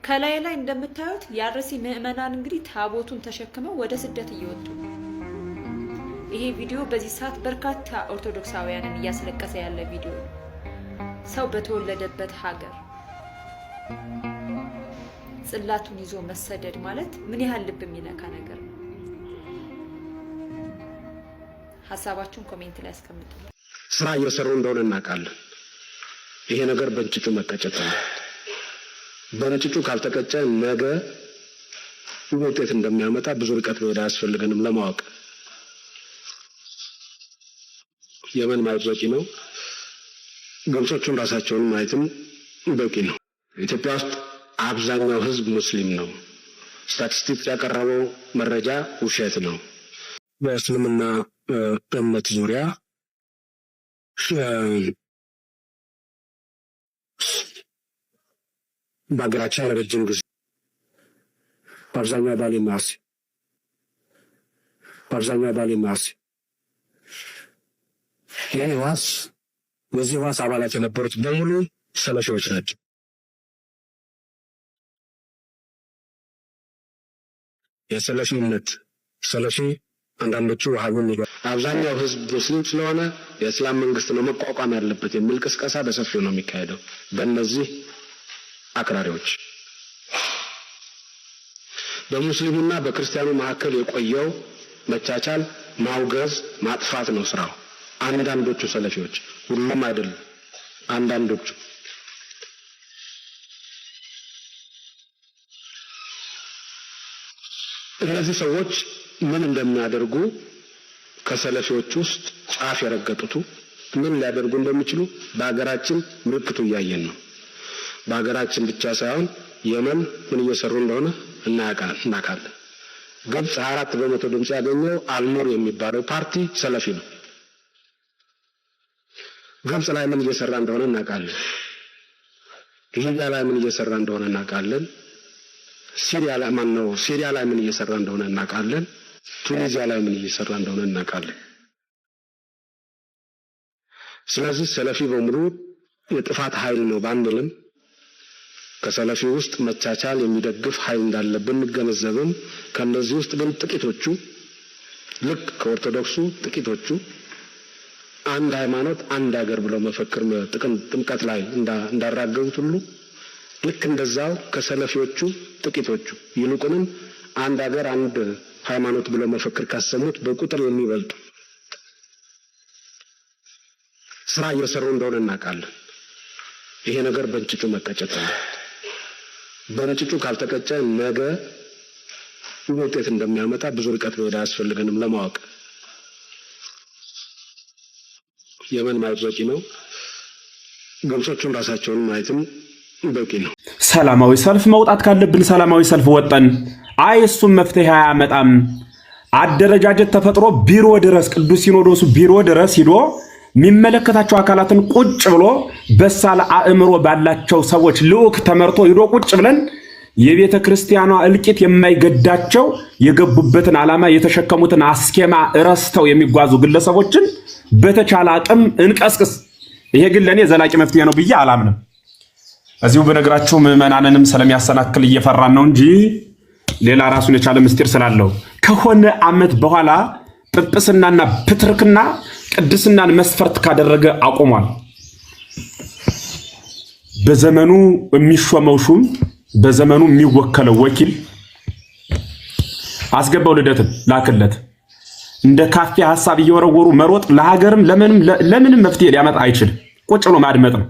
ከላይ እንደምታዩት ያርሲ ምዕመናን እንግዲህ ታቦቱን ተሸክመው ወደ ስደት እየወጡ ነው። ይሄ ቪዲዮ በዚህ ሰዓት በርካታ ኦርቶዶክሳውያንን እያስለቀሰ ያለ ቪዲዮ ነው። ሰው በተወለደበት ሀገር ጽላቱን ይዞ መሰደድ ማለት ምን ያህል ልብ የሚነካ ነገር ነው። ሐሳባችሁን ኮሜንት ላይ አስቀምጡ። ስራ እየሰሩ እንደሆነ እናውቃለን። ይሄ ነገር በእንጭጩ መቀጨት ነው። በእንጭጩ ካልተቀጨ ነገ ውጤት እንደሚያመጣ ብዙ ርቀት መሄድ አያስፈልገንም ለማወቅ። የመን ማየት በቂ ነው። ግብጾቹን ራሳቸውን ማየትም በቂ ነው። ኢትዮጵያ ውስጥ አብዛኛው ህዝብ ሙስሊም ነው። ስታቲስቲክስ ያቀረበው መረጃ ውሸት ነው። በእስልምና እምነት ዙሪያ በሀገራችን ረጅም ጊዜ በአብዛኛው ባሌ ማስ ይህ ዋስ የዚህ ዋስ አባላት የነበሩት በሙሉ ሰለፊዎች ናቸው። የሰለፊ እምነት ሰለፊ አንዳንዶቹ ወሃቢን አብዛኛው ህዝብ ሙስሊም ስለሆነ የእስላም መንግስት ነው መቋቋም ያለበት የሚል ቅስቀሳ በሰፊው ነው የሚካሄደው በእነዚህ አክራሪዎች። በሙስሊሙና በክርስቲያኑ መካከል የቆየው መቻቻል ማውገዝ ማጥፋት ነው ስራው። አንዳንዶቹ ሰለፊዎች፣ ሁሉም አይደሉም፣ አንዳንዶቹ እነዚህ ሰዎች ምን እንደሚያደርጉ ከሰለፊዎች ውስጥ ጫፍ የረገጡት ምን ሊያደርጉ እንደሚችሉ በአገራችን ምልክቱ እያየን ነው። በአገራችን ብቻ ሳይሆን የመን ምን እየሰሩ እንደሆነ እናውቃለን። ግብጽ 4% ድምጽ ያገኘው አልኑር የሚባለው ፓርቲ ሰለፊ ነው። ግብጽ ላይ ምን እየሰራ እንደሆነ እናውቃለን። ሊቢያ ላይ ምን እየሰራ እንደሆነ እናውቃለን። ሲሪያ ላይ ምን እየሰራ እንደሆነ እናውቃለን። ቱኒዚያ ላይ ምን እየሰራ እንደሆነ እናውቃለን። ስለዚህ ሰለፊ በሙሉ የጥፋት ኃይል ነው ባንልም ከሰለፊ ውስጥ መቻቻል የሚደግፍ ኃይል እንዳለ ብንገነዘብም ከነዚህ ውስጥ ግን ጥቂቶቹ ልክ ከኦርቶዶክሱ ጥቂቶቹ አንድ ሃይማኖት አንድ ሀገር ብለው መፈክር ጥምቀት ላይ እንዳራገቡት ሁሉ ልክ እንደዛው ከሰለፊዎቹ ጥቂቶቹ ይልቁንም አንድ ሀገር አንድ ሃይማኖት ብለው መፈክር ካሰሙት በቁጥር የሚበልጡ ስራ እየሰሩ እንደሆነ እናውቃለን። ይሄ ነገር በእንጭጩ መቀጨት ነው። በእንጭጩ ካልተቀጨ ነገ ውጤት እንደሚያመጣ ብዙ ርቀት መሄድ አያስፈልገንም ለማወቅ። የመን ማየት በቂ ነው። ግብጾቹን ራሳቸውን ማየትም በቂ ነው። ሰላማዊ ሰልፍ መውጣት ካለብን ሰላማዊ ሰልፍ ወጣን። አይ እሱም መፍትሄ አያመጣም። አደረጃጀት ተፈጥሮ ቢሮ ድረስ ቅዱስ ሲኖዶሱ ቢሮ ድረስ ሂዶ የሚመለከታቸው አካላትን ቁጭ ብሎ በሳል አእምሮ ባላቸው ሰዎች ልዑክ ተመርቶ ሂዶ ቁጭ ብለን የቤተ ክርስቲያኗ እልቂት የማይገዳቸው የገቡበትን ዓላማ የተሸከሙትን አስኬማ ረስተው የሚጓዙ ግለሰቦችን በተቻለ አቅም እንቀስቅስ። ይሄ ግን ለኔ ዘላቂ መፍትሄ ነው ብዬ አላምንም። እዚሁ በነገራችሁ ምዕመናንንም ስለሚያሰናክል እየፈራን ነው እንጂ ሌላ ራሱን የቻለ ምስጢር ስላለው ከሆነ ዓመት በኋላ ጵጵስናና ፕትርክና ቅድስናን መስፈርት ካደረገ አቆሟል። በዘመኑ የሚሾመው ሹም በዘመኑ የሚወከለው ወኪል አስገባው ልደትን ላክለት እንደ ካፌ ሐሳብ እየወረወሩ መሮጥ ለሀገርም ለምንም መፍትሄ ሊያመጣ አይችልም። ቁጭ ብሎ ማድመጥ ነው።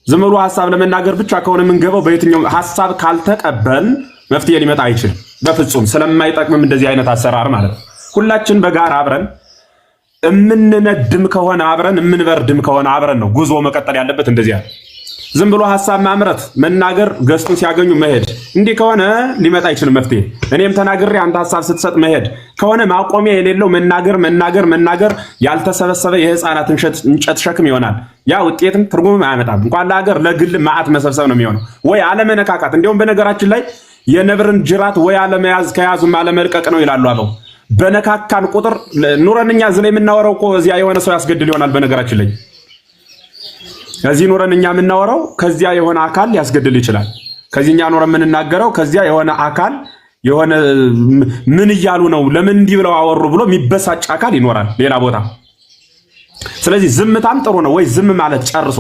ዝም ብሎ ሐሳብ ለመናገር ብቻ ከሆነ የምንገባው በየትኛው ሐሳብ ካልተቀበል መፍትሄ ሊመጣ አይችልም በፍጹም። ስለማይጠቅምም እንደዚህ አይነት አሰራር ማለት ነው። ሁላችን በጋራ አብረን እምንነድም ከሆነ አብረን እምንበርድም ከሆነ አብረን ነው ጉዞ መቀጠል ያለበት። እንደዚህ ያለ ዝም ብሎ ሐሳብ ማምረት መናገር ገስቱን ሲያገኙ መሄድ እንዲህ ከሆነ ሊመጣ አይችልም መፍትሄ። እኔም ተናግሬ አንተ ሐሳብ ስትሰጥ መሄድ ከሆነ ማቆሚያ የሌለው መናገር ያልተሰበሰበ የህፃናት እንጨት ሸክም ይሆናል። ያ ውጤትም ትርጉምም አያመጣም። እንኳን ለሀገር ለግል ማዕት መሰብሰብ ነው የሚሆነው ወይ አለመነካካት። እንዲሁም በነገራችን ላይ የነብርን ጅራት ወይ አለመያዝ ከያዙም አለመልቀቅ ነው ይላሉ አበው። በነካካን ቁጥር ኑረንኛ ዝለ የምናወራው እኮ እዚያ የሆነ ሰው ያስገድል ይሆናል። በነገራችን ላይ እዚህ ኑረንኛ የምናወራው ከዚያ የሆነ አካል ያስገድል ይችላል። ከዚህኛ ኖር የምንናገረው ከዚያ የሆነ አካል የሆነ ምን እያሉ ነው ለምን እንዲህ ብለው አወሩ ብሎ የሚበሳጭ አካል ይኖራል ሌላ ቦታ። ስለዚህ ዝምታም ጥሩ ነው ወይ ዝም ማለት ጨርሶ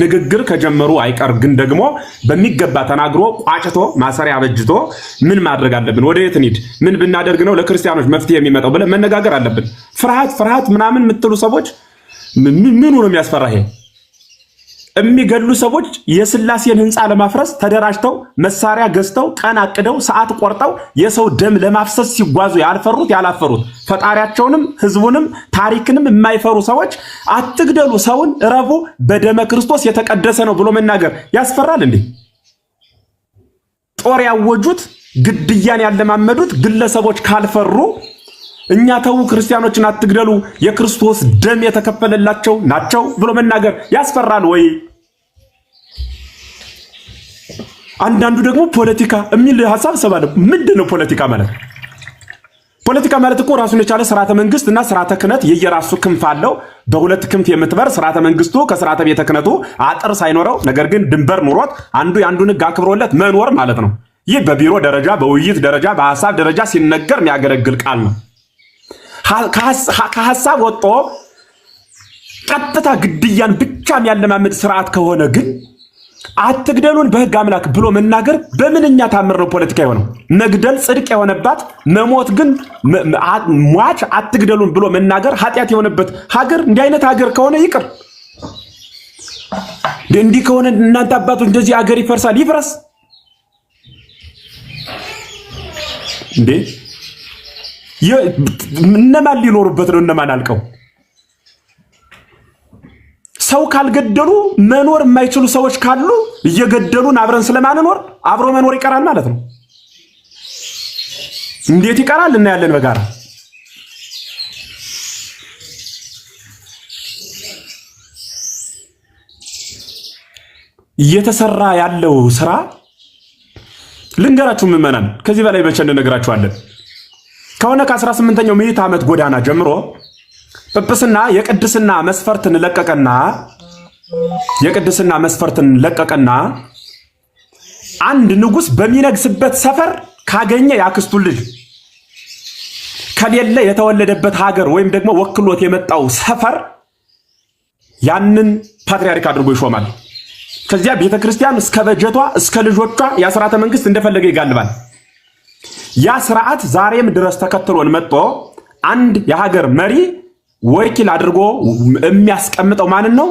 ንግግር ከጀመሩ አይቀር ግን ደግሞ በሚገባ ተናግሮ ቋጭቶ ማሰሪያ አበጅቶ ምን ማድረግ አለብን፣ ወደ የት እንሂድ፣ ምን ብናደርግ ነው ለክርስቲያኖች መፍትሄ የሚመጣው ብለን መነጋገር አለብን። ፍርሃት ምናምን የምትሉ ሰዎች ምኑ ነው የሚያስፈራ? ይሄ የሚገሉ ሰዎች የስላሴን ህንፃ ለማፍረስ ተደራጅተው መሳሪያ ገዝተው ቀን አቅደው ሰዓት ቆርጠው የሰው ደም ለማፍሰስ ሲጓዙ ያልፈሩት ያላፈሩት ፈጣሪያቸውንም ህዝቡንም ታሪክንም የማይፈሩ ሰዎች አትግደሉ፣ ሰውን እረፉ፣ በደመ ክርስቶስ የተቀደሰ ነው ብሎ መናገር ያስፈራል እንዴ? ጦር ያወጁት ግድያን ያለማመዱት ግለሰቦች ካልፈሩ እኛ ተው ክርስቲያኖችን አትግደሉ የክርስቶስ ደም የተከፈለላቸው ናቸው ብሎ መናገር ያስፈራል ወይ? አንዳንዱ ደግሞ ፖለቲካ የሚል ሐሳብ ሰባለ። ምንድነው ፖለቲካ ማለት? ፖለቲካ ማለት እኮ ራሱን የቻለ ስርዓተ መንግስት እና ስርዓተ ክህነት የየራሱ ክንፍ አለው። በሁለት ክንፍ የምትበር ስርዓተ መንግስቱ ከስርዓተ ቤተ ክህነቱ አጥር ሳይኖረው ነገር ግን ድንበር ኑሮት አንዱ የአንዱን ህግ አክብሮለት መኖር ማለት ነው። ይህ በቢሮ ደረጃ በውይይት ደረጃ በሐሳብ ደረጃ ሲነገር የሚያገለግል ቃል ነው። ከሐሳብ ወጥቶ ቀጥታ ግድያን ብቻ የሚያለማምድ ስርዓት ከሆነ ግን አትግደሉን በህግ አምላክ ብሎ መናገር በምንኛ ታምር ነው ፖለቲካ የሆነው? መግደል ጽድቅ የሆነባት መሞት ግን ሟች አትግደሉን ብሎ መናገር ኃጢአት የሆነበት ሀገር እንዲህ አይነት ሀገር ከሆነ ይቅር። እንዲህ ከሆነ እናንተ አባቶች እንደዚህ ሀገር ይፈርሳል፣ ይፍረስ እንዴ? እነማን ሊኖሩበት ነው? እነማን አልቀው? ሰው ካልገደሉ መኖር የማይችሉ ሰዎች ካሉ እየገደሉን አብረን ስለማንኖር አብሮ መኖር ይቀራል ማለት ነው። እንዴት ይቀራል? እናያለን በጋራ። እየተሰራ ያለው ስራ ልንገራችሁ ምዕመናን፣ ከዚህ በላይ መቼ እንነግራችኋለን? ከሆነ ከ18ኛው ምዕተ ዓመት ጎዳና ጀምሮ ጵጵስና የቅድስና መስፈርትን ለቀቀና አንድ ንጉስ በሚነግስበት ሰፈር ካገኘ ያክስቱ ልጅ ከሌለ የተወለደበት ሀገር ወይም ደግሞ ወክሎት የመጣው ሰፈር ያንን ፓትርያርክ አድርጎ ይሾማል። ከዚያ ቤተክርስቲያን እስከ በጀቷ እስከ ልጆቿ የሥርዓተ መንግስት እንደፈለገ ይጋልባል። ያ ስርዓት ዛሬም ድረስ ተከትሎን መጥቶ አንድ የሀገር መሪ ወኪል አድርጎ የሚያስቀምጠው ማንን ነው?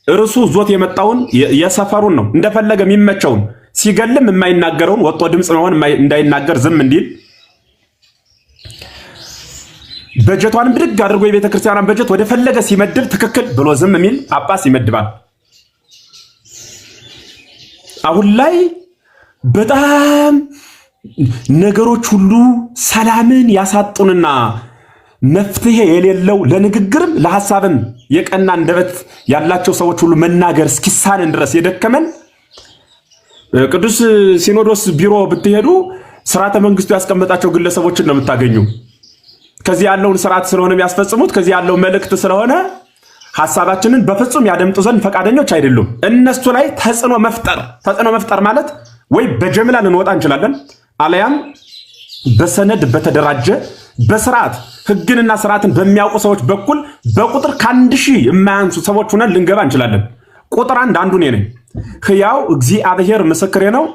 እርሱ ዞት የመጣውን የሰፈሩን ነው። እንደፈለገ የሚመቸውን ሲገልም የማይናገረውን ወጥቶ ድምፅ መሆን እንዳይናገር ዝም እንዲል በጀቷን ብድግ አድርጎ የቤተ ክርስቲያኗን በጀት ወደ ፈለገ ሲመድብ ትክክል ብሎ ዝም የሚል ጳጳስ ይመድባል። አሁን ላይ በጣም ነገሮች ሁሉ ሰላምን ያሳጡንና መፍትሄ የሌለው ለንግግርም ለሐሳብም የቀና አንደበት ያላቸው ሰዎች ሁሉ መናገር እስኪሳንን ድረስ የደከመን ቅዱስ ሲኖዶስ ቢሮ ብትሄዱ ስርዓተ መንግስቱ ያስቀመጣቸው ግለሰቦችን ነው የምታገኙ። ከዚህ ያለውን ስርዓት ስለሆነ የሚያስፈጽሙት ከዚህ ያለው መልእክት ስለሆነ ሐሳባችንን በፍጹም ያደምጡ ዘንድ ፈቃደኞች አይደሉም። እነሱ ላይ ተጽዕኖ መፍጠር ማለት ወይ በጀምላ ልንወጣ እንችላለን፣ አለያም በሰነድ በተደራጀ በስርዓት ህግንና ስርዓትን በሚያውቁ ሰዎች በኩል በቁጥር ከ1000 የማያንሱ ሰዎች ሆነን ልንገባ እንችላለን። ቁጥር አንዱ እኔ ነኝ። ሕያው እግዚአብሔር ምስክሬ ነው።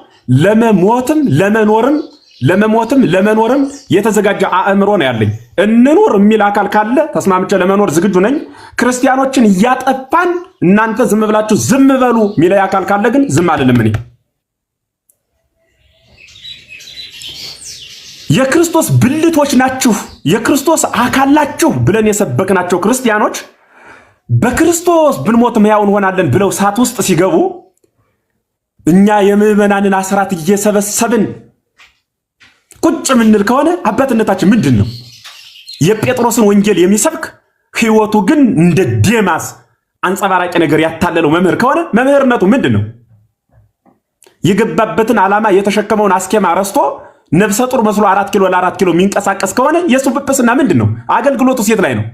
ለመሞትም ለመኖርም የተዘጋጀ አእምሮ ነው ያለኝ። እንኑር የሚል አካል ካለ ተስማምቼ ለመኖር ዝግጁ ነኝ። ክርስቲያኖችን እያጠፋን እናንተ ዝም ብላችሁ ዝም በሉ የሚል አካል ካለ ግን ዝም አልልም። እኔ የክርስቶስ ብልቶች ናችሁ፣ የክርስቶስ አካል ናችሁ ብለን የሰበክናቸው ክርስቲያኖች በክርስቶስ ብንሞት ሕያው እንሆናለን ብለው እሳት ውስጥ ሲገቡ እኛ የምዕመናንን አስራት እየሰበሰብን ቁጭ ምንል ከሆነ አባትነታችን ምንድን ነው? የጴጥሮስን ወንጌል የሚሰብክ ህይወቱ ግን እንደ ዴማስ አንጸባራቂ ነገር ያታለለው መምህር ከሆነ መምህርነቱ ምንድን ነው? የገባበትን ዓላማ የተሸከመውን አስኬማ ረስቶ ነፍሰ ጡር መስሎ 4 ኪሎ ለ4 ኪሎ የሚንቀሳቀስ ከሆነ የሱ ጵጵስና ምንድን ነው? አገልግሎቱ ሴት ላይ ነው።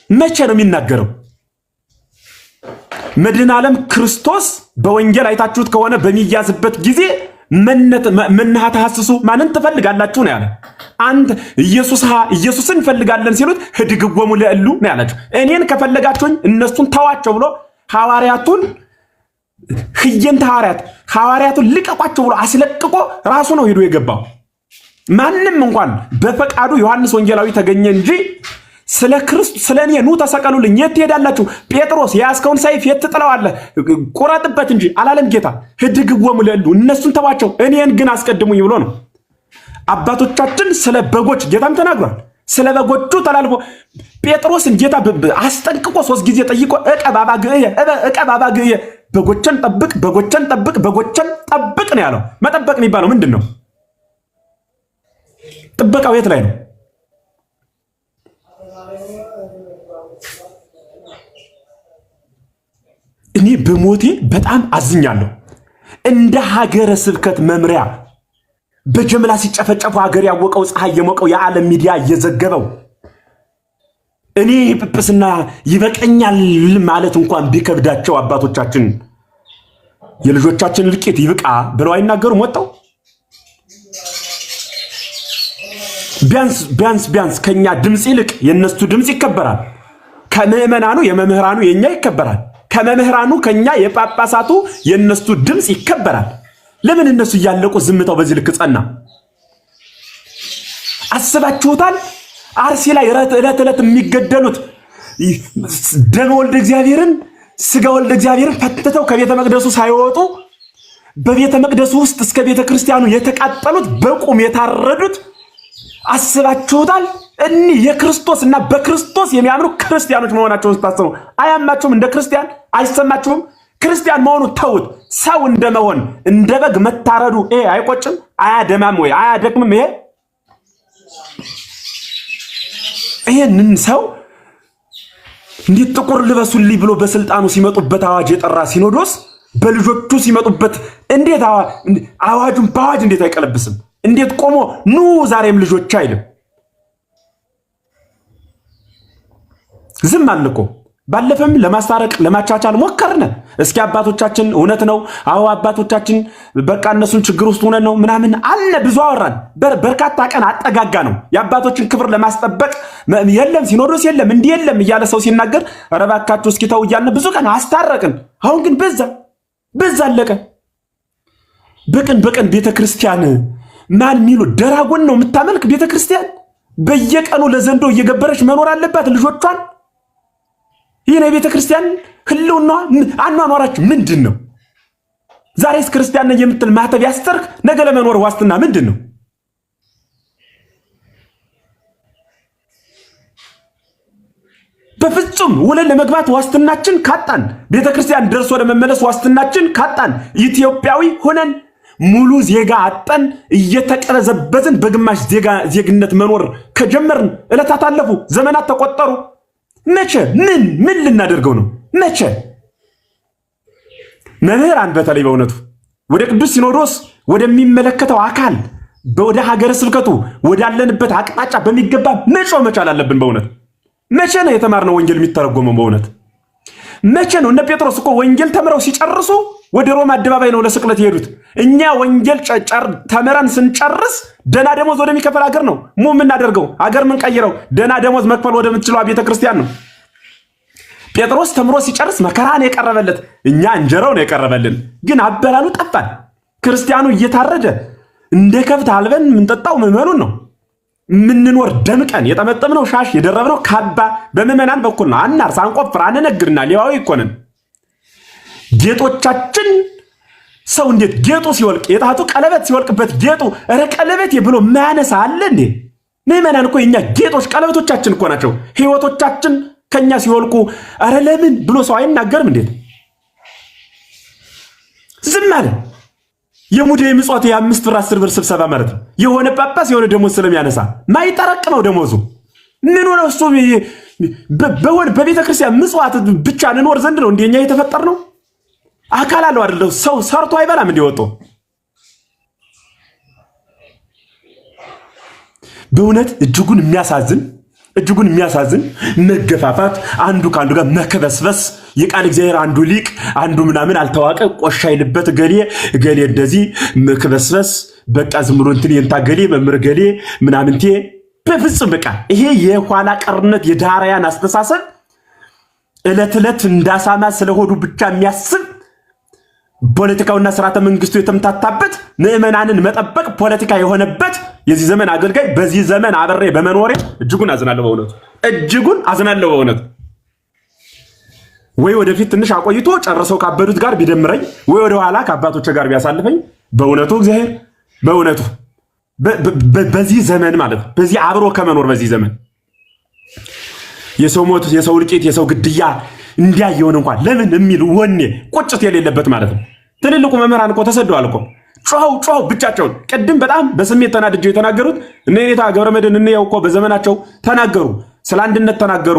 መቼ ነው የሚናገረው? መድኃኔ ዓለም ክርስቶስ በወንጌል አይታችሁት ከሆነ በሚያዝበት ጊዜ መነሃ ተሐስሱ ማንን ትፈልጋላችሁ ነው ያለ። አንድ ኢየሱስን እንፈልጋለን ሲሉት ህድግወሙ ለእሉ ነው ያላቸው። እኔን ከፈለጋችሁኝ እነሱን ተዋቸው ብሎ ሐዋርያቱን ሐዋርያቱን ልቀቋቸው ብሎ አስለቅቆ ራሱ ነው ሄዶ የገባው። ማንም እንኳን በፈቃዱ ዮሐንስ ወንጌላዊ ተገኘ እንጂ ስለ ክርስቶስ ስለኔ ኑ ተሰቀሉልኝ የት ትሄዳላችሁ ጴጥሮስ የያዝከውን ሰይፍ የት ትጥለዋለህ ቁረጥበት እንጂ አላለም ጌታ። ህድግወሙ ለእሉ እነሱን ተዋቸው እኔን ግን አስቀድሙኝ ብሎ ነው። አባቶቻችን ስለ በጎች ጌታም ተናግሯል። ስለ በጎቹ ተላልፎ ጴጥሮስን ጌታ አስጠንቅቆ 3 ጊዜ ጠይቆ እቀባባ ግየ በጎችን ጠብቅ ነው ያለው። መጠበቅ የሚባለው ምንድን ነው? ጥበቃው የት ላይ ነው? እኔ በሞቴ በጣም አዝኛለሁ። እንደ ሀገረ ስብከት መምሪያ በጀምላ ሲጨፈጨፉ ሀገር ያወቀው ፀሐይ የሞቀው የዓለም ሚዲያ እየዘገበው እኔ ጵጵስና ይበቀኛል ማለት እንኳን ቢከብዳቸው አባቶቻችን የልጆቻችን ልቄት ይብቃ ብለው አይናገሩም? ወጣው ቢያንስ ከኛ ድምጽ ይልቅ የነሱ ድምጽ ይከበራል። ከመምህራኑ የመምህራኑ የኛ ይከበራል። ከመምህራኑ ከኛ የጳጳሳቱ የነሱ ድምጽ ይከበራል። ለምን እነሱ እያለቁ ዝምታው በዚህ ልክ ጸና? አስባችሁታል? አርሲ ላይ ዕለት የሚገደሉት ደመ ወልደ እግዚአብሔርን ስጋ ወልደ እግዚአብሔርን ፈትተው ከቤተ መቅደሱ ሳይወጡ በቤተ መቅደሱ ውስጥ እስከ ቤተ ክርስቲያኑ የተቃጠሉት በቁም የታረዱት አስባችሁታል? እኒህ የክርስቶስ እና በክርስቶስ የሚያምኑ ክርስቲያኖች መሆናቸውን ስታስቡ አያማችሁም? እንደ ክርስቲያን አይሰማችሁም? ክርስቲያን መሆኑ ተውት። ሰው እንደመሆን እንደ በግ መታረዱ ይሄ አይቆጭም? አያደማም ወይ አያደክምም? ይሄንን ሰው እንዴት ጥቁር ልበሱልኝ ብሎ በስልጣኑ ሲመጡበት አዋጅ የጠራ ሲኖዶስ በልጆቹ ሲመጡበት እንዴት አዋጁን በአዋጅ እንዴት አይቀለብስም? እንዴት ቆሞ ኑ ዛሬም ልጆች አይልም? ዝም አልኮ ባለፈም ለማስታረቅ ለማቻቻል ሞከርነ። እስኪ አባቶቻችን እውነት ነው አዎ አባቶቻችን በቃ እነሱን ችግር ውስጥ ሆነን ነው ምናምን አለ ብዙ አወራን። በርካታ ቀን አጠጋጋ ነው የአባቶችን ክብር ለማስጠበቅ የለም ሲኖዶስ የለም እንዲህ የለም እያለ ሰው ሲናገር ኧረ እባካችሁ እስኪ ተው እያልን ብዙ ቀን አስታረቅን። አሁን ግን በዛ አለቀ። በቀን ቤተክርስቲያን ማን ሚሉ ደራጎን ነው የምታመልክ ቤተክርስቲያን በየቀኑ ለዘንዶ እየገበረች መኖር አለባት ልጆቿን። ይሄ ነው ቤተክርስቲያን ህልውና አኗኗራችሁ ምንድን ነው? ዛሬስ ክርስቲያን ነኝ የምትል ማህተብ ያስተርክ ነገ ለመኖር ዋስትና ምንድን ነው? በፍጹም ወለል ለመግባት ዋስትናችን ካጣን፣ ቤተክርስቲያን ደርሶ ለመመለስ ዋስትናችን ካጣን፣ ኢትዮጵያዊ ሆነን ሙሉ ዜጋ አጠን እየተቀረዘበዝን በግማሽ ዜግነት መኖር ከጀመርን ዕለታት አለፉ፣ ዘመናት ተቆጠሩ። መቼ ምን ልናደርገው ነው? መቼ መምህራን በተለይ በእውነቱ ወደ ቅዱስ ሲኖዶስ ወደሚመለከተው አካል ወደ ሀገረ ስብከቱ ወዳለንበት አቅጣጫ በሚገባ መጮህ መቻል አለብን። በእውነት መቼ ነው የተማርነው ወንጌል የሚተረጎመው? በእውነት መቼ ነው? እነ ጴጥሮስ እኮ ወንጌል ተምረው ሲጨርሱ ወደ ሮማ አደባባይ ነው ለስቅለት የሄዱት። እኛ ወንጌል ተምረን ስንጨርስ ደና ደሞዝ ወደሚከፈል ሀገር ነው የምናደርገው። ሀገር ምን ቀይረው ደና ደሞዝ መክፈል ወደምትችለው ቤተክርስቲያን ነው። ጴጥሮስ ተምሮ ሲጨርስ መከራን የቀረበለት፣ እኛ እንጀራው ነው የቀረበልን። ግን አበላሉ ጠፋን። ክርስቲያኑ እየታረደ እንደ ከብት አልበን የምንጠጣው ምዕመኑን ነው። ምንኖር ደምቀን የጠመጠምነው ሻሽ የደረብነው ካባ በምዕመናን በኩል ነው። አናርስ አንቆፍር አንነግርና ሌዋዊ ይኮነን ጌጦቻችን ሰው እንዴት ጌጡ ሲወልቅ የጣቱ ቀለበት ሲወልቅበት ጌጡ ኧረ ቀለበት ብሎ ማያነሳ አለ እንዴ? ምዕመናን እኮ የኛ ጌጦች ቀለበቶቻችን እኮ ናቸው። ህይወቶቻችን ከኛ ሲወልቁ ኧረ ለምን ብሎ ሰው አይናገርም? እንዴት ዝም አለ? የሙዳየ ምጽዋት የ5 ብር 10 ብር ስብሰባ ማለት ነው። የሆነ ጳጳስ የሆነ ደሞዝ ስለሚያነሳ ማይጠረቅመው ደሞዙ ምን ሆነ? እሱ በቤተ ክርስቲያን ምጽዋት ብቻ እንኖር ዘንድ ነው እንደኛ የተፈጠር ነው። አካል አለው አይደለም? ሰው ሰርቶ አይበላም እንዲወጡ። በእውነት እጅጉን የሚያሳዝን እጅጉን የሚያሳዝን መገፋፋት፣ አንዱ ካንዱ ጋር መከበስበስ፣ የቃል እግዚአብሔር አንዱ ሊቅ አንዱ ምናምን አልተዋቀ ቆሻይልበት ገሌ እንደዚህ መከበስበስ በቃ ዝም ብሎ እንትን የንታገሌ መምህር ገሌ ምናምንቴ በፍጹም በቃ ይሄ የኋላ ቀርነት የዳራያን አስተሳሰብ እለት እንዳሳማ ስለሆዱ ብቻ የሚያስብ ፖለቲካውና ስርዓተ መንግስቱ የተምታታበት ምዕመናንን መጠበቅ ፖለቲካ የሆነበት የዚህ ዘመን አገልጋይ በዚህ ዘመን አብሬ በመኖሬ እጅጉን አዝናለሁ። በእውነቱ እጅጉን አዝናለሁ። በእውነቱ ወይ ወደፊት ትንሽ አቆይቶ ጨርሰው ካበዱት ጋር ቢደምረኝ ወይ ወደ ኋላ ከአባቶች ጋር ቢያሳልፈኝ በእውነቱ እግዚአብሔር በእውነቱ በዚህ ዘመን ማለት በዚህ አብሮ ከመኖር በዚህ ዘመን የሰው ሞት፣ የሰው ልቂት፣ የሰው ግድያ እንዲያየውን እንኳን ለምን የሚል ወኔ ቁጭት የሌለበት ማለት ነው። ትልልቁ መምህራን እኮ ተሰደዋል እኮ ጮው ብቻቸውን። ቅድም በጣም በስሜት ተናድጀው የተናገሩት እነ ኔታ ገብረመድህን እንየው እኮ በዘመናቸው ተናገሩ፣ ስለ አንድነት ተናገሩ።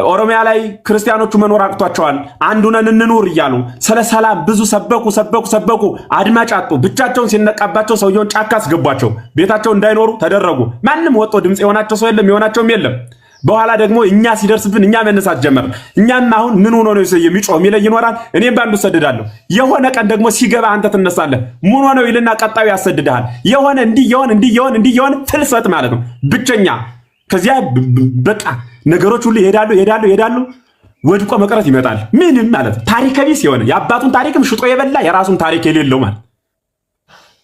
ኦሮሚያ ላይ ክርስቲያኖቹ መኖር አቅቷቸዋል፣ አንዱነን እንኑር እያሉ ስለ ሰላም ብዙ ሰበኩ። አድማጭ አጡ። ብቻቸውን ሲነቃባቸው ሰውየውን ጫካ አስገቧቸው፣ ቤታቸው እንዳይኖሩ ተደረጉ። ማንም ወጦ ድምፅ የሆናቸው ሰው የለም፣ የሆናቸውም የለም። በኋላ ደግሞ እኛ ሲደርስብን እኛ መነሳት ጀመር። እኛም አሁን ምን ሆኖ ነው የሚጮህ የሚለይ ይኖራል። እኔም ባንዱ ሰደዳለሁ። የሆነ ቀን ደግሞ ሲገባ አንተ ትነሳለህ። ምን ሆነው ይልና ቀጣዩ ያሰድድሃል። የሆነ እንዲየሆን ፍልሰት ማለት ነው ብቸኛ። ከዚያ በቃ ነገሮች ሁሉ ይሄዳሉ። ወድቆ መቅረት ይመጣል። ምንም ማለት ታሪክ ቢስ የሆነ የአባቱን ታሪክም ሽጦ የበላ የራሱን ታሪክ የሌለው ማለት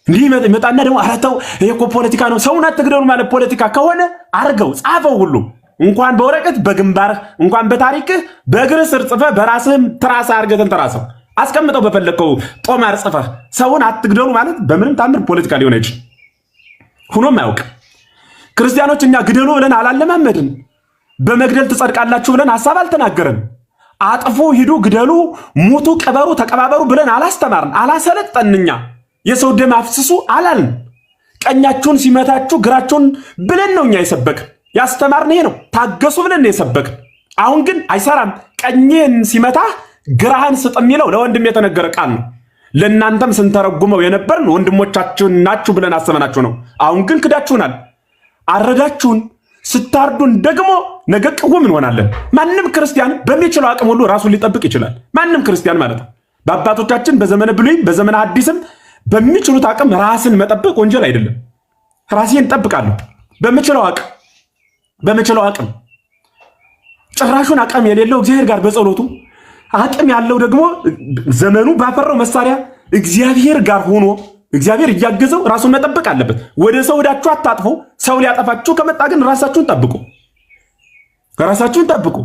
እንዲህ ይመጣና ደግሞ አረተው ይሄ እኮ ፖለቲካ ነው። ሰውን አትግደሉ ማለት ፖለቲካ ከሆነ አርገው ጻፈው ሁሉ እንኳን በወረቀት በግንባር እንኳን በታሪክህ በእግር ስር ጽፈህ በራስህም ትራሳ አርገተን ተራሰው አስቀምጠው በፈለከው ጦማር ጽፈህ ሰውን አትግደሉ ማለት በምንም ታምር ፖለቲካ ሊሆን አይችል ሆኖም አያውቅ። ክርስቲያኖች እኛ ግደሉ ብለን አላለማመድን፣ በመግደል ትጸድቃላችሁ ብለን ሐሳብ አልተናገረን፣ አጥፉ ሂዱ ግደሉ ሙቱ ቀበሩ ተቀባበሩ ብለን አላስተማርን፣ አላሰለጠንኛ፣ የሰው ደም አፍስሱ አላልን። ቀኛችሁን ሲመታችሁ ግራችሁን ብለን ነው እኛ የሰበክ ያስተማርን። ይሄ ነው ታገሱ ብለን የሰበክ። አሁን ግን አይሰራም። ቀኝን ሲመታ ግራህን ስጥ የሚለው ለወንድም የተነገረ ቃል ነው። ለእናንተም ስንተረጉመው የነበርን ወንድሞቻችሁን ናችሁ ብለን አሰበናችሁ ነው። አሁን ግን ክዳችሁናል፣ አረዳችሁን። ስታርዱን ደግሞ ነገ ቅውም እንሆናለን። ማንም ክርስቲያን በሚችለው አቅም ሁሉ ራሱን ሊጠብቅ ይችላል። ማንም ክርስቲያን ማለት ነው። በአባቶቻችን በዘመነ ብሉይም በዘመነ ሐዲስም በሚችሉት አቅም ራስን መጠበቅ ወንጀል አይደለም። ራሴን እጠብቃለሁ በምችለው አቅም። ጭራሹን አቅም የሌለው እግዚአብሔር ጋር በጸሎቱ አቅም ያለው ደግሞ ዘመኑ ባፈራው መሳሪያ እግዚአብሔር ጋር ሆኖ እግዚአብሔር እያገዘው ራሱን መጠበቅ አለበት። ወደ ሰው ሄዳችሁ አታጥፉ። ሰው ሊያጠፋችሁ ከመጣ ግን ራሳችሁን ጠብቁ።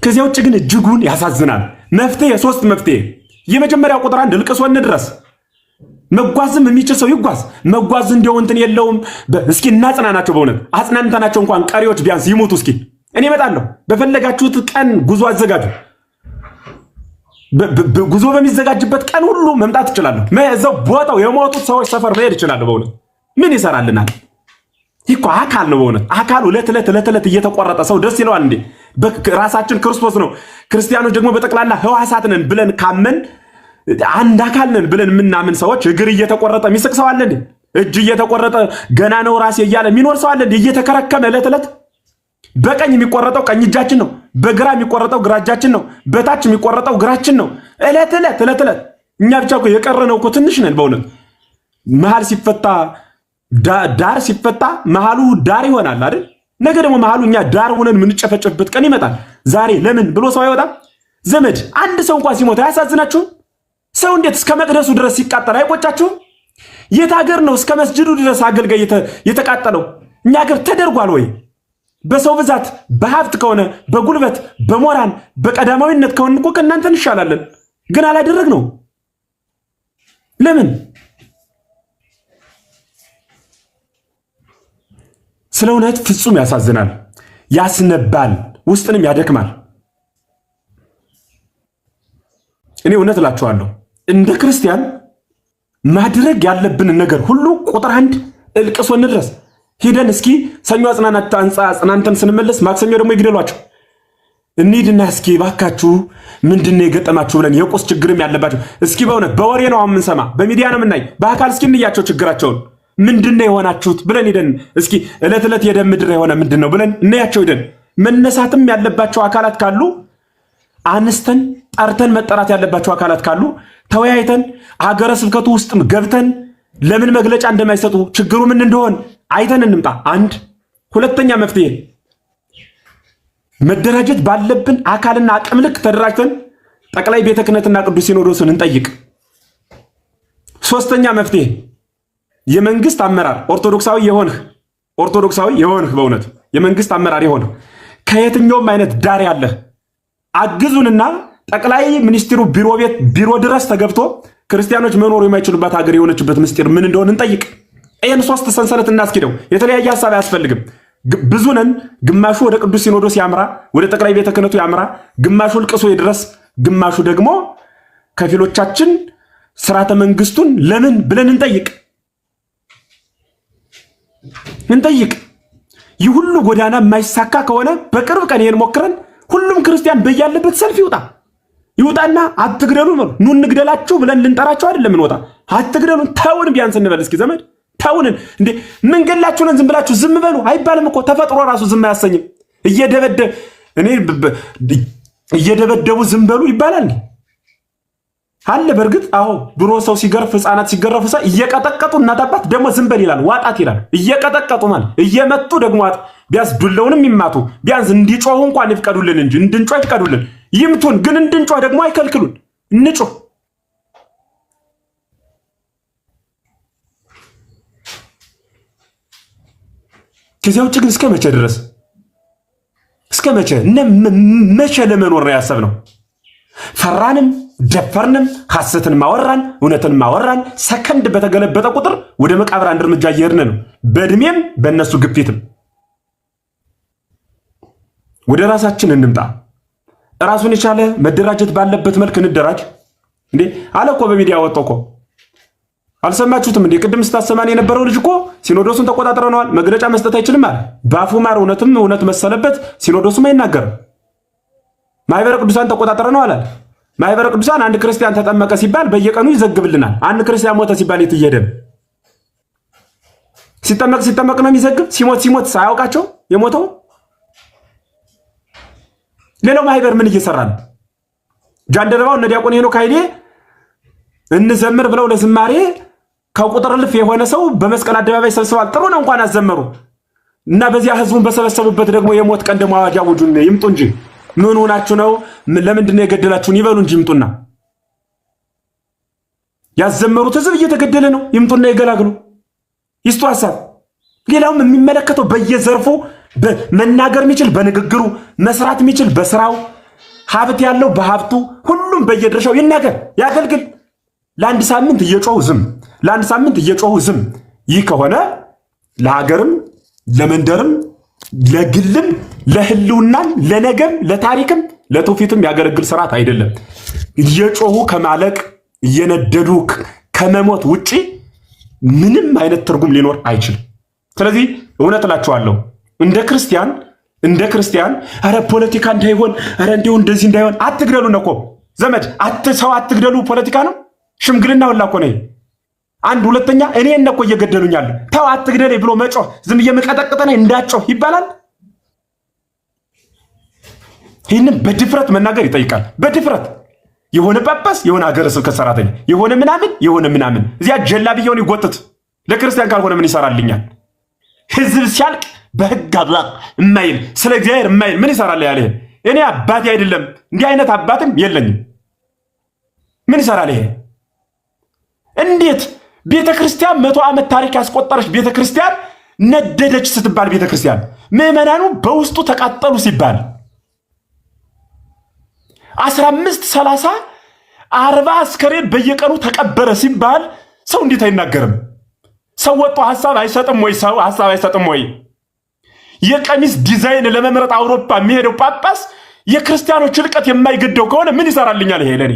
ከዚያ ውጭ ግን እጅጉን ያሳዝናል። መፍትሄ 3 መፍትሄ። የመጀመሪያው ቁጥር 1 ልቅሶ እንድረስ። መጓዝም የሚችል ሰው ይጓዝ። መጓዝ እንደው እንትን የለውም። እስኪ እናጽናናቸው። በእውነት አጽናንተናቸው እንኳን ቀሪዎች ቢያንስ ይሙቱ። እስኪ እኔ እመጣለሁ። በፈለጋችሁት ቀን ጉዞ አዘጋጁ። ጉዞ በሚዘጋጅበት ቀን ሁሉ መምጣት እችላለሁ። እዛው ቦታው የሞቱት ሰዎች ሰፈር መሄድ እችላለሁ። በእውነት ምን ይሰራልናል? ይህ እኮ አካል ነው። በእውነት አካሉ ዕለት እየተቆረጠ ሰው ደስ ይለዋል እንዴ? ራሳችን ክርስቶስ ነው። ክርስቲያኖች ደግሞ በጠቅላላ ሕዋሳት ነን ብለን ካመን አንድ አካል ነን ብለን የምናምን ሰዎች እግር እየተቆረጠ የሚስቅ ሰው አለ እንዴ? እጅ እየተቆረጠ ገና ነው ራሴ እያለ የሚኖር ሰው አለ እንዴ? እየተከረከመ ዕለት በቀኝ የሚቆረጠው ቀኝ እጃችን ነው። በግራ የሚቆረጠው ግራ እጃችን ነው። በታች የሚቆረጠው እግራችን ነው። ዕለት እኛ ብቻ እኮ የቀረነው እኮ ትንሽ ነን። በእውነት መሃል ሲፈታ ዳር ሲፈታ መሃሉ ዳር ይሆናል አይደል? ነገ ደግሞ መሃሉ እኛ ዳር ሆነን የምንጨፈጨፍበት ቀን ይመጣል። ዛሬ ለምን ብሎ ሰው አይወጣም? ዘመድ አንድ ሰው እንኳን ሲሞት አያሳዝናችሁም? ሰው እንዴት እስከ መቅደሱ ድረስ ሲቃጠል አይቆጫችሁም? የት ሀገር ነው እስከ መስጅዱ ድረስ አገልጋይ የተቃጠለው? እኛ ሀገር ተደርጓል ወይ? በሰው ብዛት በሀብት ከሆነ በጉልበት በሞራን በቀዳማዊነት ከሆነ እኮ ከእናንተ እንሻላለን። ግን አላደረግ ነው። ለምን? ስለ እውነት ፍጹም ያሳዝናል፣ ያስነባል፣ ውስጥንም ያደክማል። እኔ እውነት እላችኋለሁ እንደ ክርስቲያን ማድረግ ያለብንን ነገር ሁሉ ቁጥር 1 እልቅሶ እንድረስ። ሄደን እስኪ ሰኞ አጽናንተን ስንመለስ ማክሰኞ ደግሞ ይግደሏቸው እንሂድና እስኪ ባካችሁ ምንድነው የገጠማችሁ ብለን የቁስ ችግርም ያለባቸው እስኪ በእውነት በወሬ ነው የምንሰማ፣ በሚዲያ ነው የምናይ፣ በአካል እስኪ እንያቸው ችግራቸውን። ምንድነው የሆናችሁት ብለን ሄደን እስኪ ዕለት ዕለት የደም ምድር የሆነ ምንድነው ብለን እናያቸው ሄደን መነሳትም ያለባቸው አካላት ካሉ አንስተን ጠርተን መጠራት ያለባቸው አካላት ካሉ ተወያይተን ሀገረ ስብከቱ ውስጥ ገብተን ለምን መግለጫ እንደማይሰጡ ችግሩ ምን እንደሆነ አይተን እንምጣ። አንድ ሁለተኛ መፍትሄ መደራጀት ባለብን አካልና አቅም ልክ ተደራጅተን ጠቅላይ ቤተ ክህነትና ቅዱስ ሲኖዶስን እንጠይቅ። ሶስተኛ መፍትሄ የመንግስት አመራር ኦርቶዶክሳዊ የሆንህ በእውነት የመንግስት አመራር የሆንህ ከየትኛውም አይነት ዳር ያለህ አግዙንና ጠቅላይ ሚኒስትሩ ቢሮ ድረስ ተገብቶ ክርስቲያኖች መኖር የማይችሉባት ሀገር የሆነችበት ምስጢር ምን እንደሆነ እንጠይቅ። ይህን ሶስት ሰንሰለት እናስኪደው። የተለያየ ሐሳብ አያስፈልግም። ብዙ ነን። ግማሹ ወደ ቅዱስ ሲኖዶስ ያምራ፣ ወደ ጠቅላይ ቤተ ክህነቱ ያምራ፣ ግማሹ ልቅሶ ይድረስ፣ ግማሹ ደግሞ ከፊሎቻችን ስርዓተ መንግስቱን ለምን ብለን እንጠይቅ። ይህ ሁሉ ጎዳና የማይሳካ ከሆነ በቅርብ ቀን ይሄን ሞክረን ሁሉም ክርስቲያን በያለበት ሰልፍ ይውጣና አትግደሉ ነው ኑ እንግደላችሁ ብለን ልንጠራቸው አይደለም እንወጣ። አትግደሉን ተውን ቢያንስ እንበል እስኪ ዘመድ ተውንን እንዴ ምን ገላችሁን ዝም ብላችሁ ዝም በሉ አይባልም እኮ ተፈጥሮ ራሱ ዝም አያሰኝም። እየደበደቡ ዝም በሉ ይባላል አለ። በርግጥ አዎ ድሮ ሰው ሲገርፍ ህፃናት ሲገረፉ እየቀጠቀጡ እናት አባት ደግሞ ዝም በል ይላል ዋጣት ይላል። እየቀጠቀጡ ማለት እየመጡ ደግሞ ዋጥ ቢያንስ ዱለውንም ይማቱ ቢያንስ እንዲጮሁ እንኳን ይፍቀዱልን እንጂ እንድንጮህ ይፍቀዱልን። ይምቱን ግን እንድንጮህ ደግሞ አይከልክሉን። እንጮህ ከዚያ ውጭ ግን እስከ መቼ ድረስ እስከ መቼ መቼ ለመኖር ነው ያሰብነው? ፈራንም ደፈርንም ሐሰትን ማወራን እውነትን ማወራን ሰከንድ በተገለበጠ ቁጥር ወደ መቃብር አንድ እርምጃ እየሄድን ነው። በእድሜም በእነሱ ግፊትም ወደ ራሳችን እንምጣ። ራሱን የቻለ መደራጀት ባለበት መልክ እንደራጅ። እንዴ አለ እኮ በሚዲያ ወጥቶ እኮ አልሰማችሁትም እንዴ? ቅድም ስታሰማን የነበረው ልጅ እኮ ሲኖዶሱን ተቆጣጥረነዋል መግለጫ መስጠት አይችልም አለ። ባፉ ማር እውነት መሰለበት። ሲኖዶሱም አይናገርም። ማህበረ ቅዱሳን ተቆጣጥረነዋል አለ። ማህበረ ቅዱሳን አንድ ክርስቲያን ተጠመቀ ሲባል በየቀኑ ይዘግብልናል። አንድ ክርስቲያን ሞተ ሲባል የትየደም ሲጠመቅ ነው የሚዘግብ። ሲሞት ሳያውቃቸው የሞተው ሌላው ማህበር ምን እየሰራ ነው? ጃንደረባው እነ ዲያቆን ሄኖክ ኃይሌ እንዘምር ብለው ለዝማሬ ከቁጥር እልፍ የሆነ ሰው በመስቀል አደባባይ ሰብስበዋል። ጥሩ ነው እንኳን አዘመሩ እና በዚያ ህዝቡን በሰበሰቡበት ደግሞ የሞት ቀን ደግሞ አዋጅ አውጁን ይምጡ እንጂ ምን ሆናችሁ ነው? ለምንድን ነው የገደላችሁን ይበሉ እንጂ ይምጡና። ያዘመሩት ህዝብ እየተገደለ ነው። ይምጡና ይገላግሉ፣ ይስጡ ሐሳብ። ሌላውም የሚመለከተው በየዘርፉ መናገር የሚችል በንግግሩ መስራት የሚችል በስራው ሀብት ያለው በሀብቱ ሁሉም በየድርሻው ይናገር ያገልግል። ለአንድ ሳምንት እየጮሁ ዝም ይህ ከሆነ ለሀገርም ለመንደርም ለግልም ለህልውናም ለነገም ለታሪክም ለትውፊትም ያገለግል ስርዓት አይደለም። እየጮሁ ከማለቅ እየነደዱ ከመሞት ውጪ ምንም አይነት ትርጉም ሊኖር አይችልም። ስለዚህ እውነት እላችኋለሁ እንደ ክርስቲያን አረ ፖለቲካ እንዳይሆን አረ እንዲሁ እንደዚህ እንዳይሆን አትግደሉ ነው እኮ ዘመድ ሰው አትግደሉ ፖለቲካ ነው ሽምግልና ወላ እኮ ነው። አንድ ሁለተኛ እኔ እኮ እየገደሉኛል ተው አትግደለኝ ብሎ መጮህ ዝም እየመቀጠቀጠና እንዳጮህ ይባላል። ይህንን በድፍረት መናገር ይጠይቃል። በድፍረት የሆነ ጳጳስ የሆነ ሀገረ ስብከት ሰራተኛ የሆነ ምናምን እዚያ ጀላብየውን ይጎትት ለክርስቲያን ካልሆነ ምን ይሰራልኛል? ህዝብ ሲያልቅ በህግ አምላክ የማይል ስለ እግዚአብሔር የማይል ምን ይሰራል ያለ እኔ አባቴ አይደለም እንዲህ አይነት አባትም የለኝም። ምን ይሰራል ይሄ? እንዴት ቤተክርስቲያን 100 ዓመት ታሪክ ያስቆጠረች ቤተክርስቲያን ነደደች ስትባል ቤተክርስቲያን ምዕመናኑ በውስጡ ተቃጠሉ ሲባል 15 30 40 አስከሬን በየቀኑ ተቀበረ ሲባል ሰው እንዴት አይናገርም? ሰው ወጥቶ ሐሳብ አይሰጥም ወይ? ሰው ሐሳብ አይሰጥም ወይ? የቀሚስ ዲዛይን ለመምረጥ አውሮፓ የሚሄደው ጳጳስ የክርስቲያኖች ልቀት የማይገደው ከሆነ ምን ይሰራልኛል ይሄ ለኔ?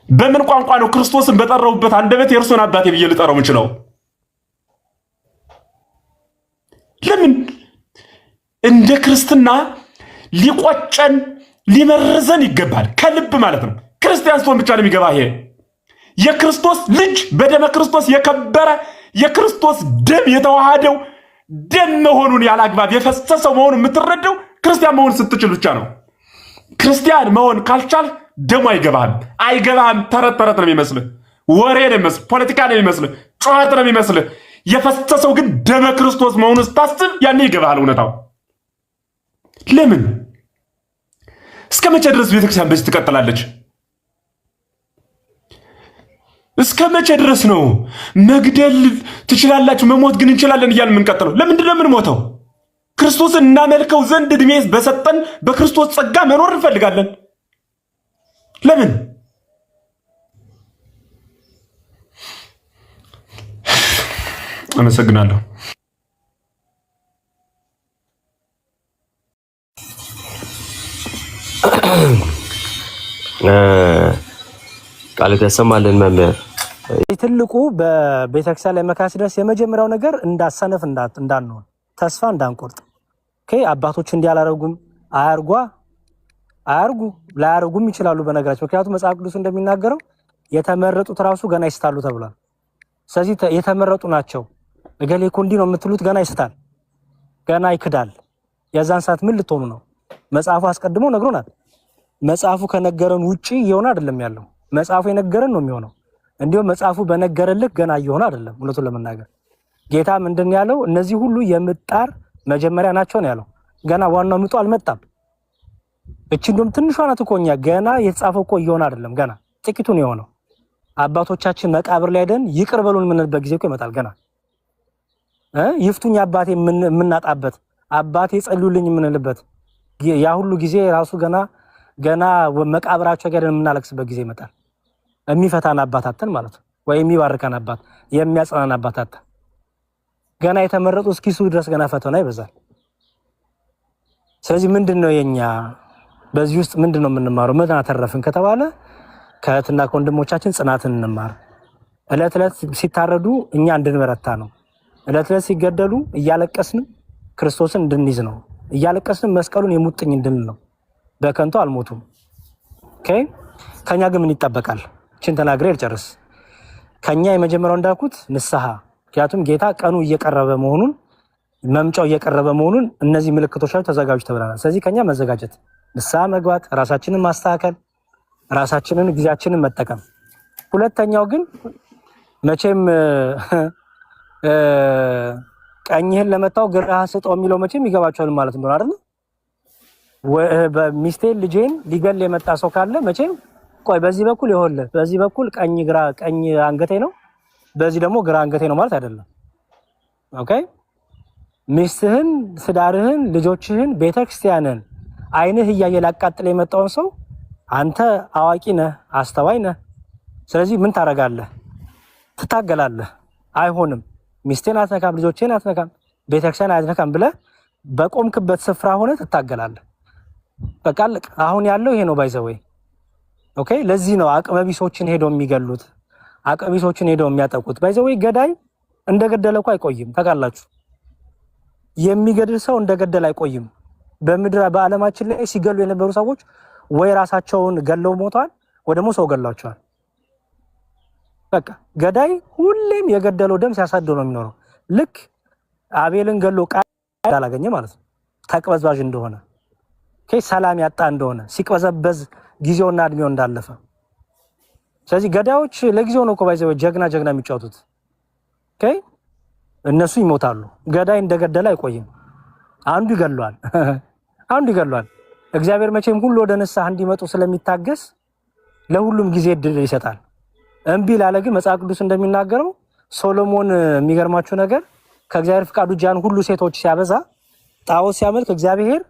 በምን ቋንቋ ነው ክርስቶስን በጠራውበት አንደበት የእርሱን አባቴ ብዬ ልጠራው የምችለው? ለምን እንደ ክርስትና ሊቆጨን ሊመርዘን ይገባል። ከልብ ማለት ነው። ክርስቲያን ስትሆን ብቻ ነው የሚገባ። ይሄ የክርስቶስ ልጅ በደመ ክርስቶስ የከበረ የክርስቶስ ደም የተዋሃደው ደም መሆኑን ያላግባብ የፈሰሰው መሆኑን የምትረዳው ክርስቲያን መሆን ስትችል ብቻ ነው። ክርስቲያን መሆን ካልቻል ደሙ አይገባህም። ተረት ነው የሚመስልህ፣ ወሬ ነው የሚመስልህ፣ ፖለቲካ ነው የሚመስልህ፣ ጨዋታ ነው የሚመስልህ። የፈሰሰው ግን ደመ ክርስቶስ መሆኑን ስታስብ ያኔ ይገባሃል እውነታው። ለምን እስከ መቼ ድረስ ቤተክርስቲያን በዚህ ትቀጥላለች? እስከ መቼ ድረስ ነው መግደል ትችላላችሁ መሞት ግን እንችላለን እያልን የምንቀጥለው? ለምንድን ነው የምንሞተው? ክርስቶስን እናመልከው ዘንድ እድሜ በሰጠን በክርስቶስ ጸጋ መኖር እንፈልጋለን። ለምን? አመሰግናለሁ። ቃል ያሰማልን መምህር። ትልቁ በቤተክርስቲያን ላይ መካስ ድረስ የመጀመሪያው ነገር እንዳሰነፍ እንዳንሆን ተስፋ እንዳንቆርጥ። አባቶች እንዲያላረጉም አያርጉ ላያረጉም ይችላሉ በነገራቸው። ምክንያቱም መጽሐፍ ቅዱስ እንደሚናገረው የተመረጡት ራሱ ገና ይስታሉ ተብሏል። ስለዚህ የተመረጡ ናቸው። እገሌ እኮ እንዲህ ነው የምትሉት ገና ይስታል፣ ገና ይክዳል። የዛን ሰዓት ምን ልትሆኑ ነው? መጽሐፉ አስቀድሞ ነግሮናል። መጽሐፉ ከነገረን ውጪ እየሆነ አይደለም ያለው። መጽሐፉ የነገረን ነው የሚሆነው። እንዲሁም መጽሐፉ በነገረልህ ገና እየሆነ አይደለም። እውነቱን ለመናገር ጌታ ምንድን ያለው? እነዚህ ሁሉ የምጣር መጀመሪያ ናቸው ነው ያለው። ገና ዋናው ምጡ አልመጣም። እቺ እንደውም ትንሿ ናት እኮ እኛ ገና የተጻፈው እኮ እየሆነ አይደለም። ገና ጥቂቱን የሆነው አባቶቻችን መቃብር ላይ ሄደን ይቅር በሉን የምንልበት ጊዜ እኮ ይመጣል። ገና ይፍቱኝ አባቴ የምናጣበት አባቴ ጸልዩልኝ የምንልበት ያ ሁሉ ጊዜ ራሱ ገና መቃብራቸው ጋር የምናለቅስበት ጊዜ ይመጣል። የሚፈታን አባታተን ማለት ነው፣ ወይ የሚባርከን አባት የሚያጸናን አባታተን። ገና የተመረጡ እስኪሱ ድረስ ገና ፈተና ይበዛል። ስለዚህ ምንድነው የኛ በዚህ ውስጥ ምንድነው የምንማረው? ምን አተረፍን ከተባለ ከእህትና ከወንድሞቻችን ጽናትን እንማር። እለት እለት ሲታረዱ እኛ እንድንበረታ ነው። እለት እለት ሲገደሉ እያለቀስን ክርስቶስን እንድንይዝ ነው። እያለቀስን መስቀሉን የሙጥኝ እንድንል ነው። በከንቱ አልሞቱም። ከኛ ግን ምን ይጠበቃል? እችን ተናግሬ ልጨርስ። ከኛ የመጀመሪያው እንዳልኩት ንስሐ። ምክንያቱም ጌታ ቀኑ እየቀረበ መሆኑን መምጫው እየቀረበ መሆኑን እነዚህ ምልክቶች ላይ ተዘጋጁ ተብለናል። ስለዚህ ከኛ መዘጋጀት፣ ንስሐ መግባት፣ ራሳችንን ማስተካከል፣ ራሳችንን ጊዜያችንን መጠቀም። ሁለተኛው ግን መቼም ቀኝህን ለመታው ግራህን ስጠው የሚለው መቼም ይገባቸዋል ማለት እንደሆነ አይደል? በሚስቴን ልጄን ሊገል የመጣ ሰው ካለ መቼም ቆይ በዚህ በኩል ይሆንልህ፣ በዚህ በኩል ቀኝ አንገቴ ነው፣ በዚህ ደግሞ ግራ አንገቴ ነው ማለት አይደለም። ኦኬ ሚስትህን፣ ትዳርህን፣ ልጆችህን፣ ቤተክርስቲያንን አይንህ እያየ ላቃጥል የመጣውን ሰው አንተ አዋቂ ነህ፣ አስተዋይ ነህ። ስለዚህ ምን ታረጋለህ? ትታገላለህ። አይሆንም፣ ሚስቴን አትነካም፣ ልጆቼን አትነካም፣ ቤተክርስቲያን አትነካም ብለህ በቆምክበት ስፍራ ሆነ ትታገላለህ። በቃ አሁን ያለው ይሄ ነው ባይዘወይ። ኦኬ ለዚህ ነው አቅመቢሶችን ሄደው የሚገሉት፣ አቅመቢሶችን ሄደው የሚያጠቁት። ባይዘወይ ገዳይ እንደገደለ እኮ አይቆይም። ታውቃላችሁ፣ የሚገድል ሰው እንደገደለ አይቆይም። በዓለማችን ላይ ሲገሉ የነበሩ ሰዎች ወይ ራሳቸውን ገለው ሞተዋል፣ ወይ ደግሞ ሰው ገላቸዋል። በቃ ገዳይ ሁሌም የገደለው ደም ሲያሳደው ነው የሚኖረው። ልክ አቤልን ገሎ ቃል አላገኘ ማለት ነው። ተቅበዝባዥ እንደሆነ ሰላም ያጣ እንደሆነ ሲቅበዘበዝ ጊዜውና እድሜው እንዳለፈ። ስለዚህ ገዳዮች ለጊዜው ነው እኮ ባይዘው ጀግና የሚጫወቱት። እነሱ ይሞታሉ። ገዳይ እንደገደለ አይቆይም። አንዱ ይገሏል። እግዚአብሔር መቼም ሁሉ ወደ ንስሐ እንዲመጡ ስለሚታገስ ለሁሉም ጊዜ እድል ይሰጣል። እምቢ ላለ ግን መጽሐፍ ቅዱስ እንደሚናገረው ሶሎሞን የሚገርማችሁ ነገር ከእግዚአብሔር ፍቃድ ውጭ ያን ሁሉ ሴቶች ሲያበዛ ጣዖት ሲያመልክ እግዚአብሔር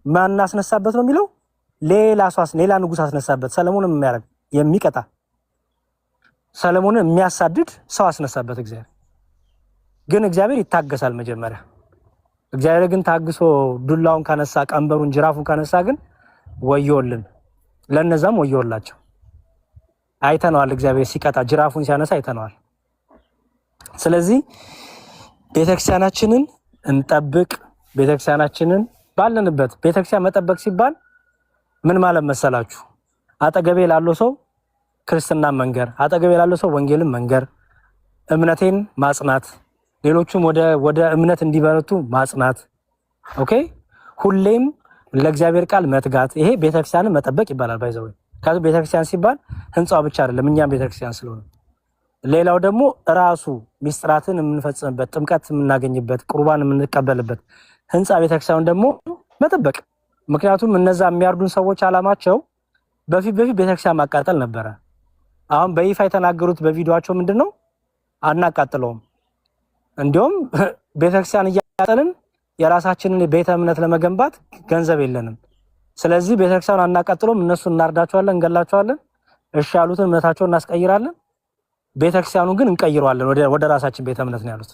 ማን አስነሳበት ነው የሚለው? ሌላ ንጉስ አስነሳበት። ሰለሞንን የሚያረግ የሚቀጣ ሰለሞንን የሚያሳድድ ሰው አስነሳበት እግዚአብሔር። ግን እግዚአብሔር ይታገሳል መጀመሪያ። እግዚአብሔር ግን ታግሶ ዱላውን ካነሳ፣ ቀንበሩን ጅራፉን ካነሳ ግን ወዮልን፣ ለነዛም ወዮላቸው። አይተነዋል። እግዚአብሔር ሲቀጣ ጅራፉን ሲያነሳ አይተነዋል። ስለዚህ ቤተክርስቲያናችንን እንጠብቅ። ቤተክርስቲያናችንን ባለንበት ቤተክርስቲያን መጠበቅ ሲባል ምን ማለት መሰላችሁ? አጠገቤ ላለው ሰው ክርስትና መንገር፣ አጠገብ ያለው ሰው ወንጌልን መንገር፣ እምነቴን ማጽናት፣ ሌሎቹም ወደ እምነት እንዲበረቱ ማጽናት። ኦኬ ሁሌም ለእግዚአብሔር ቃል መትጋት። ይሄ ቤተክርስቲያንን መጠበቅ ይባላል። ባይዘው ካሉ ቤተክርስቲያን ሲባል ህንጻው ብቻ አይደለም፣ እኛም ቤተክርስቲያን ስለሆነ። ሌላው ደግሞ ራሱ ሚስጥራትን የምንፈጽምበት፣ ጥምቀት የምናገኝበት፣ ቁርባን የምንቀበልበት ህንጻ ቤተክርስቲያን ደግሞ መጠበቅ። ምክንያቱም እነዛ የሚያርዱን ሰዎች አላማቸው በፊት ቤተክርስቲያን ማቃጠል ነበረ። አሁን በይፋ የተናገሩት በቪዲዮአቸው ምንድነው? አናቃጥለውም፣ እንዲሁም ቤተክርስቲያን እያቃጠልን የራሳችንን ቤተ እምነት ለመገንባት ገንዘብ የለንም። ስለዚህ ቤተክርስቲያን አናቃጥለውም፣ እነሱ እናርዳቸዋለን፣ እንገላቸዋለን፣ እሺ ያሉትን እምነታቸውን እናስቀይራለን፣ ቤተክርስቲያኑን ግን እንቀይረዋለን ወደ ራሳችን ቤተ እምነት ነው ያሉት።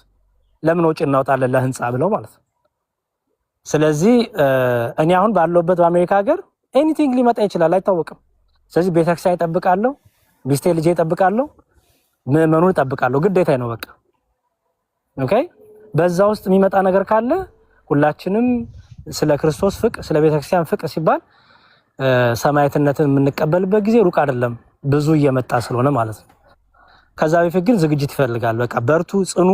ለምን ወጪ እናወጣለን ለህንጻ ብለው ማለት ነው። ስለዚህ እኔ አሁን ባለውበት በአሜሪካ ሀገር ኤኒቲንግ ሊመጣ ይችላል፣ አይታወቅም። ስለዚህ ቤተክርስቲያን ይጠብቃለሁ፣ ሚስቴ ልጄ ይጠብቃለሁ፣ ምዕመኑን ይጠብቃለሁ። ግዴታ ነው በቃ። ኦኬ በዛ ውስጥ የሚመጣ ነገር ካለ ሁላችንም ስለ ክርስቶስ ፍቅር፣ ስለ ቤተክርስቲያን ፍቅር ሲባል ሰማያትነትን የምንቀበልበት ጊዜ ሩቅ አይደለም፣ ብዙ እየመጣ ስለሆነ ማለት ነው። ከዛ በፊት ግን ዝግጅት ይፈልጋል። በቃ በርቱ፣ ጽኑ።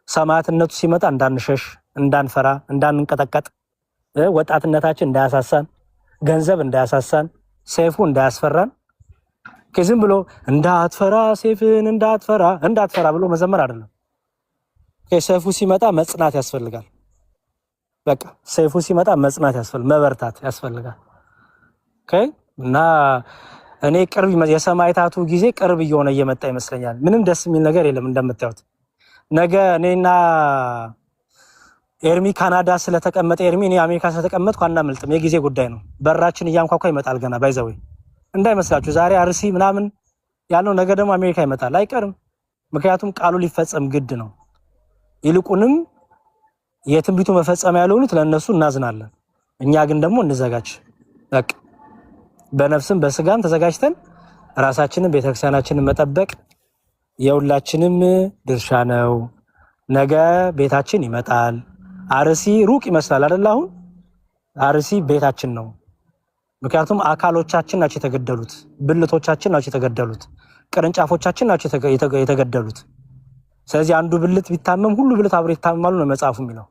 ሰማያትነቱ ሲመጣ እንዳንሸሽ፣ እንዳንፈራ፣ እንዳንንቀጠቀጥ፣ ወጣትነታችን እንዳያሳሳን፣ ገንዘብ እንዳያሳሳን፣ ሰይፉ እንዳያስፈራን። ከዚህም ብሎ እንዳትፈራ ሰይፍን እንዳትፈራ ብሎ መዘመር አይደለም። ሰይፉ ሲመጣ መጽናት ያስፈልጋል። በቃ ሰይፉ ሲመጣ መጽናት ያስፈልጋል፣ መበርታት ያስፈልጋል። ኦኬ እና እኔ ቅርብ የሰማዕታቱ ጊዜ ቅርብ እየሆነ እየመጣ ይመስለኛል። ምንም ደስ የሚል ነገር የለም እንደምታዩት። ነገ እኔና ኤርሚ ካናዳ ስለተቀመጠ እኔ አሜሪካ ስለተቀመጥኩ አናመልጥም። የጊዜ ጉዳይ ነው። በራችን እያንኳኳ ይመጣል ገና ባይዘው እንዳይመስላችሁ። ዛሬ አርሲ ምናምን ያለው ነገ ደግሞ አሜሪካ ይመጣል፣ አይቀርም። ምክንያቱም ቃሉ ሊፈጸም ግድ ነው። ይልቁንም የትንቢቱ መፈጸም ያለውት ለነሱ እናዝናለን፣ እኛ ግን ደግሞ እንዘጋጅ። በቃ በነፍስም በስጋም ተዘጋጅተን ራሳችንን ቤተክርስቲያናችንን መጠበቅ የሁላችንም ድርሻ ነው። ነገ ቤታችን ይመጣል። አርሲ ሩቅ ይመስላል አይደል? አሁን አርሲ ቤታችን ነው። ምክንያቱም አካሎቻችን ናቸው የተገደሉት፣ ብልቶቻችን ናቸው የተገደሉት፣ ቅርንጫፎቻችን ናቸው የተገደሉት። ስለዚህ አንዱ ብልት ቢታመም ሁሉ ብልት አብሮ ይታመማሉ ነው መጽሐፉ የሚለው።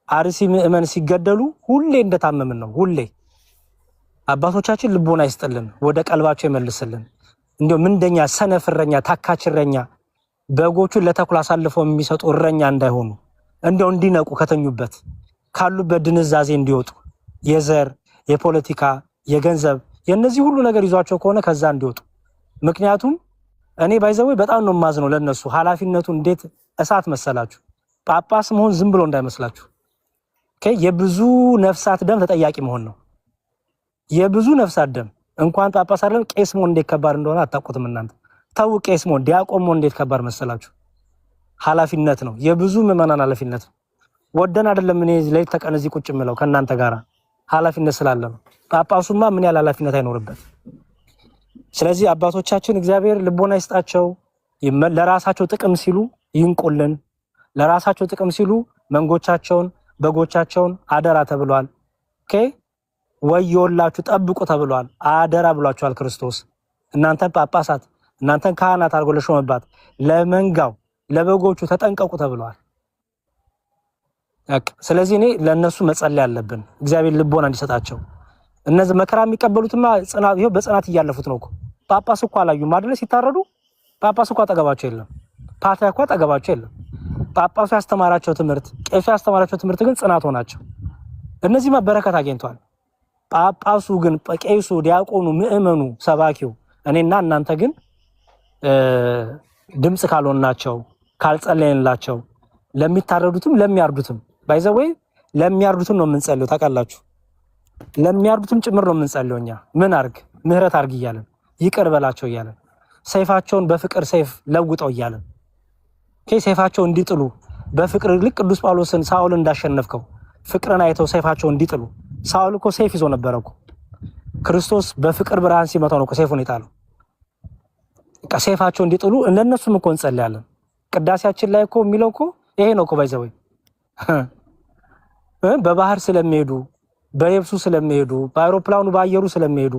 አርሲ ምእመን ሲገደሉ ሁሌ እንደታመምን ነው። ሁሌ አባቶቻችን ልቦና ይስጥልን፣ ወደ ቀልባቸው ይመልስልን። እንዲሁ ምንደኛ ሰነፍረኛ ታካችረኛ በጎቹን ለተኩላ አሳልፈው የሚሰጡ እረኛ እንዳይሆኑ እንዲሁ እንዲነቁ ከተኙበት ካሉበት ድንዛዜ እንዲወጡ የዘር የፖለቲካ የገንዘብ የነዚህ ሁሉ ነገር ይዟቸው ከሆነ ከዛ እንዲወጡ። ምክንያቱም እኔ ባይዘው በጣም ነው ማዝነው ለነሱ። ኃላፊነቱ እንዴት እሳት መሰላችሁ። ጳጳስ መሆን ዝም ብሎ እንዳይመስላችሁ። የብዙ ነፍሳት ደም ተጠያቂ መሆን ነው። የብዙ ነፍሳት ደም እንኳን ጳጳስ አይደለም ቄስ መሆን እንዴት ከባድ እንደሆነ አታውቁትም እናንተ። ታው ቄስ መሆን ዲያቆን መሆን እንዴት ከባድ መሰላችሁ። ኃላፊነት ነው፣ የብዙ ምዕመናን ኃላፊነት ነው። ወደን አይደለም እኔ ለይት ተቀን እዚህ ቁጭ ምለው ከእናንተ ጋራ ኃላፊነት ስላለ ነው። ጳጳሱማ ምን ያህል ኃላፊነት አይኖርበት። ስለዚህ አባቶቻችን እግዚአብሔር ልቦና ይስጣቸው፣ ለራሳቸው ጥቅም ሲሉ ይንቁልን፣ ለራሳቸው ጥቅም ሲሉ መንጎቻቸውን በጎቻቸውን አደራ ተብሏል። ኦኬ ወዮላችሁ ጠብቁ ተብሏል። አደራ ብሏቸዋል ክርስቶስ። እናንተን ጳጳሳት እናንተን ካህናት አድርጎ ለሾመባት ለመንጋው ለበጎቹ ተጠንቀቁ ተብሏል። ስለዚህ እኔ ለነሱ መጸለይ አለብን፣ እግዚአብሔር ልቦና እንዲሰጣቸው። እነዚህ መከራ የሚቀበሉትማ ጽናት ይሄው በጽናት እያለፉት ነው እኮ። ጳጳስ እኮ አላዩም አይደል? ሲታረዱ ጳጳስ እኮ አጠገባቸው የለም፣ ፓትርያርኩ እኮ አጠገባቸው የለም። ጳጳሱ ያስተማራቸው ትምህርት፣ ቄሱ ያስተማራቸው ትምህርት ግን ጽናት ሆናቸው። እነዚህ በረከት አግኝቷል። ጳጳሱ ግን ቄሱ፣ ዲያቆኑ፣ ምእመኑ፣ ሰባኪው እኔና እናንተ ግን ድምጽ ካልሆንናቸው ካልጸለይንላቸው ለሚታረዱትም ለሚያርዱትም ባይዘው ለሚያርዱትም ነው የምንጸልየው ታውቃላችሁ። ለሚያርዱትም ጭምር ነው የምንጸልየው እኛ። ምን አርግ ምህረት አርግ እያለን ይቅር በላቸው እያለን ሰይፋቸውን በፍቅር ሰይፍ ለውጠው እያለን ሰይፋቸው እንዲጥሉ በፍቅር ልክ ቅዱስ ጳውሎስን ሳኦል እንዳሸነፍከው ፍቅርን አይተው ሰይፋቸው እንዲጥሉ። ሳኦል እኮ ሰይፍ ይዞ ነበር እኮ። ክርስቶስ በፍቅር ብርሃን ሲመታው ነው እኮ ሰይፉን የጣለው። ሰይፋቸው እንዲጥሉ እነሱም እኮ እንጸልያለን። ቅዳሴያችን ላይ እኮ የሚለው እኮ ይሄ ነው እኮ ባይዘው በባህር ስለሚሄዱ በየብሱ ስለሚሄዱ በአውሮፕላኑ በአየሩ ስለሚሄዱ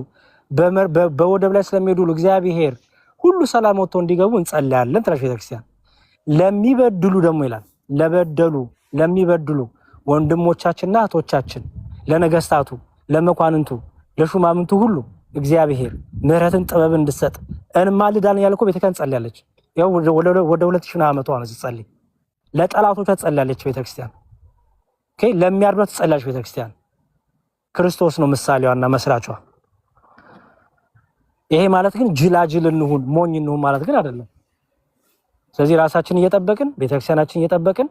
በወደብ ላይ ስለሚሄዱ እግዚአብሔር ሁሉ ሰላም ወጥቶ እንዲገቡ እንጸልያለን ትላለች ቤተክርስቲያን። ለሚበድሉ ደግሞ ይላል ለሚበድሉ ወንድሞቻችንና እህቶቻችን፣ ለነገስታቱ፣ ለመኳንንቱ፣ ለሹማምንቱ ሁሉ እግዚአብሔር ምሕረትን ጥበብን እንድሰጥ እንማልዳለን ያልኩ ቤተክርስቲያን ጸልያለች። ያው ወደ 2000 ዓመቷ ነው ስትጸልይ። ለጠላቶቿ ጸልያለች ቤተክርስቲያን። ኦኬ ለሚያርዷት ጸልያለች ቤተክርስቲያን። ክርስቶስ ነው ምሳሌዋና መስራቿ። ይሄ ማለት ግን ጅላጅል እንሁን ሞኝ እንሁን ማለት ግን አይደለም። ስለዚህ ራሳችን እየጠበቅን ቤተክርስቲያናችን እየጠበቅን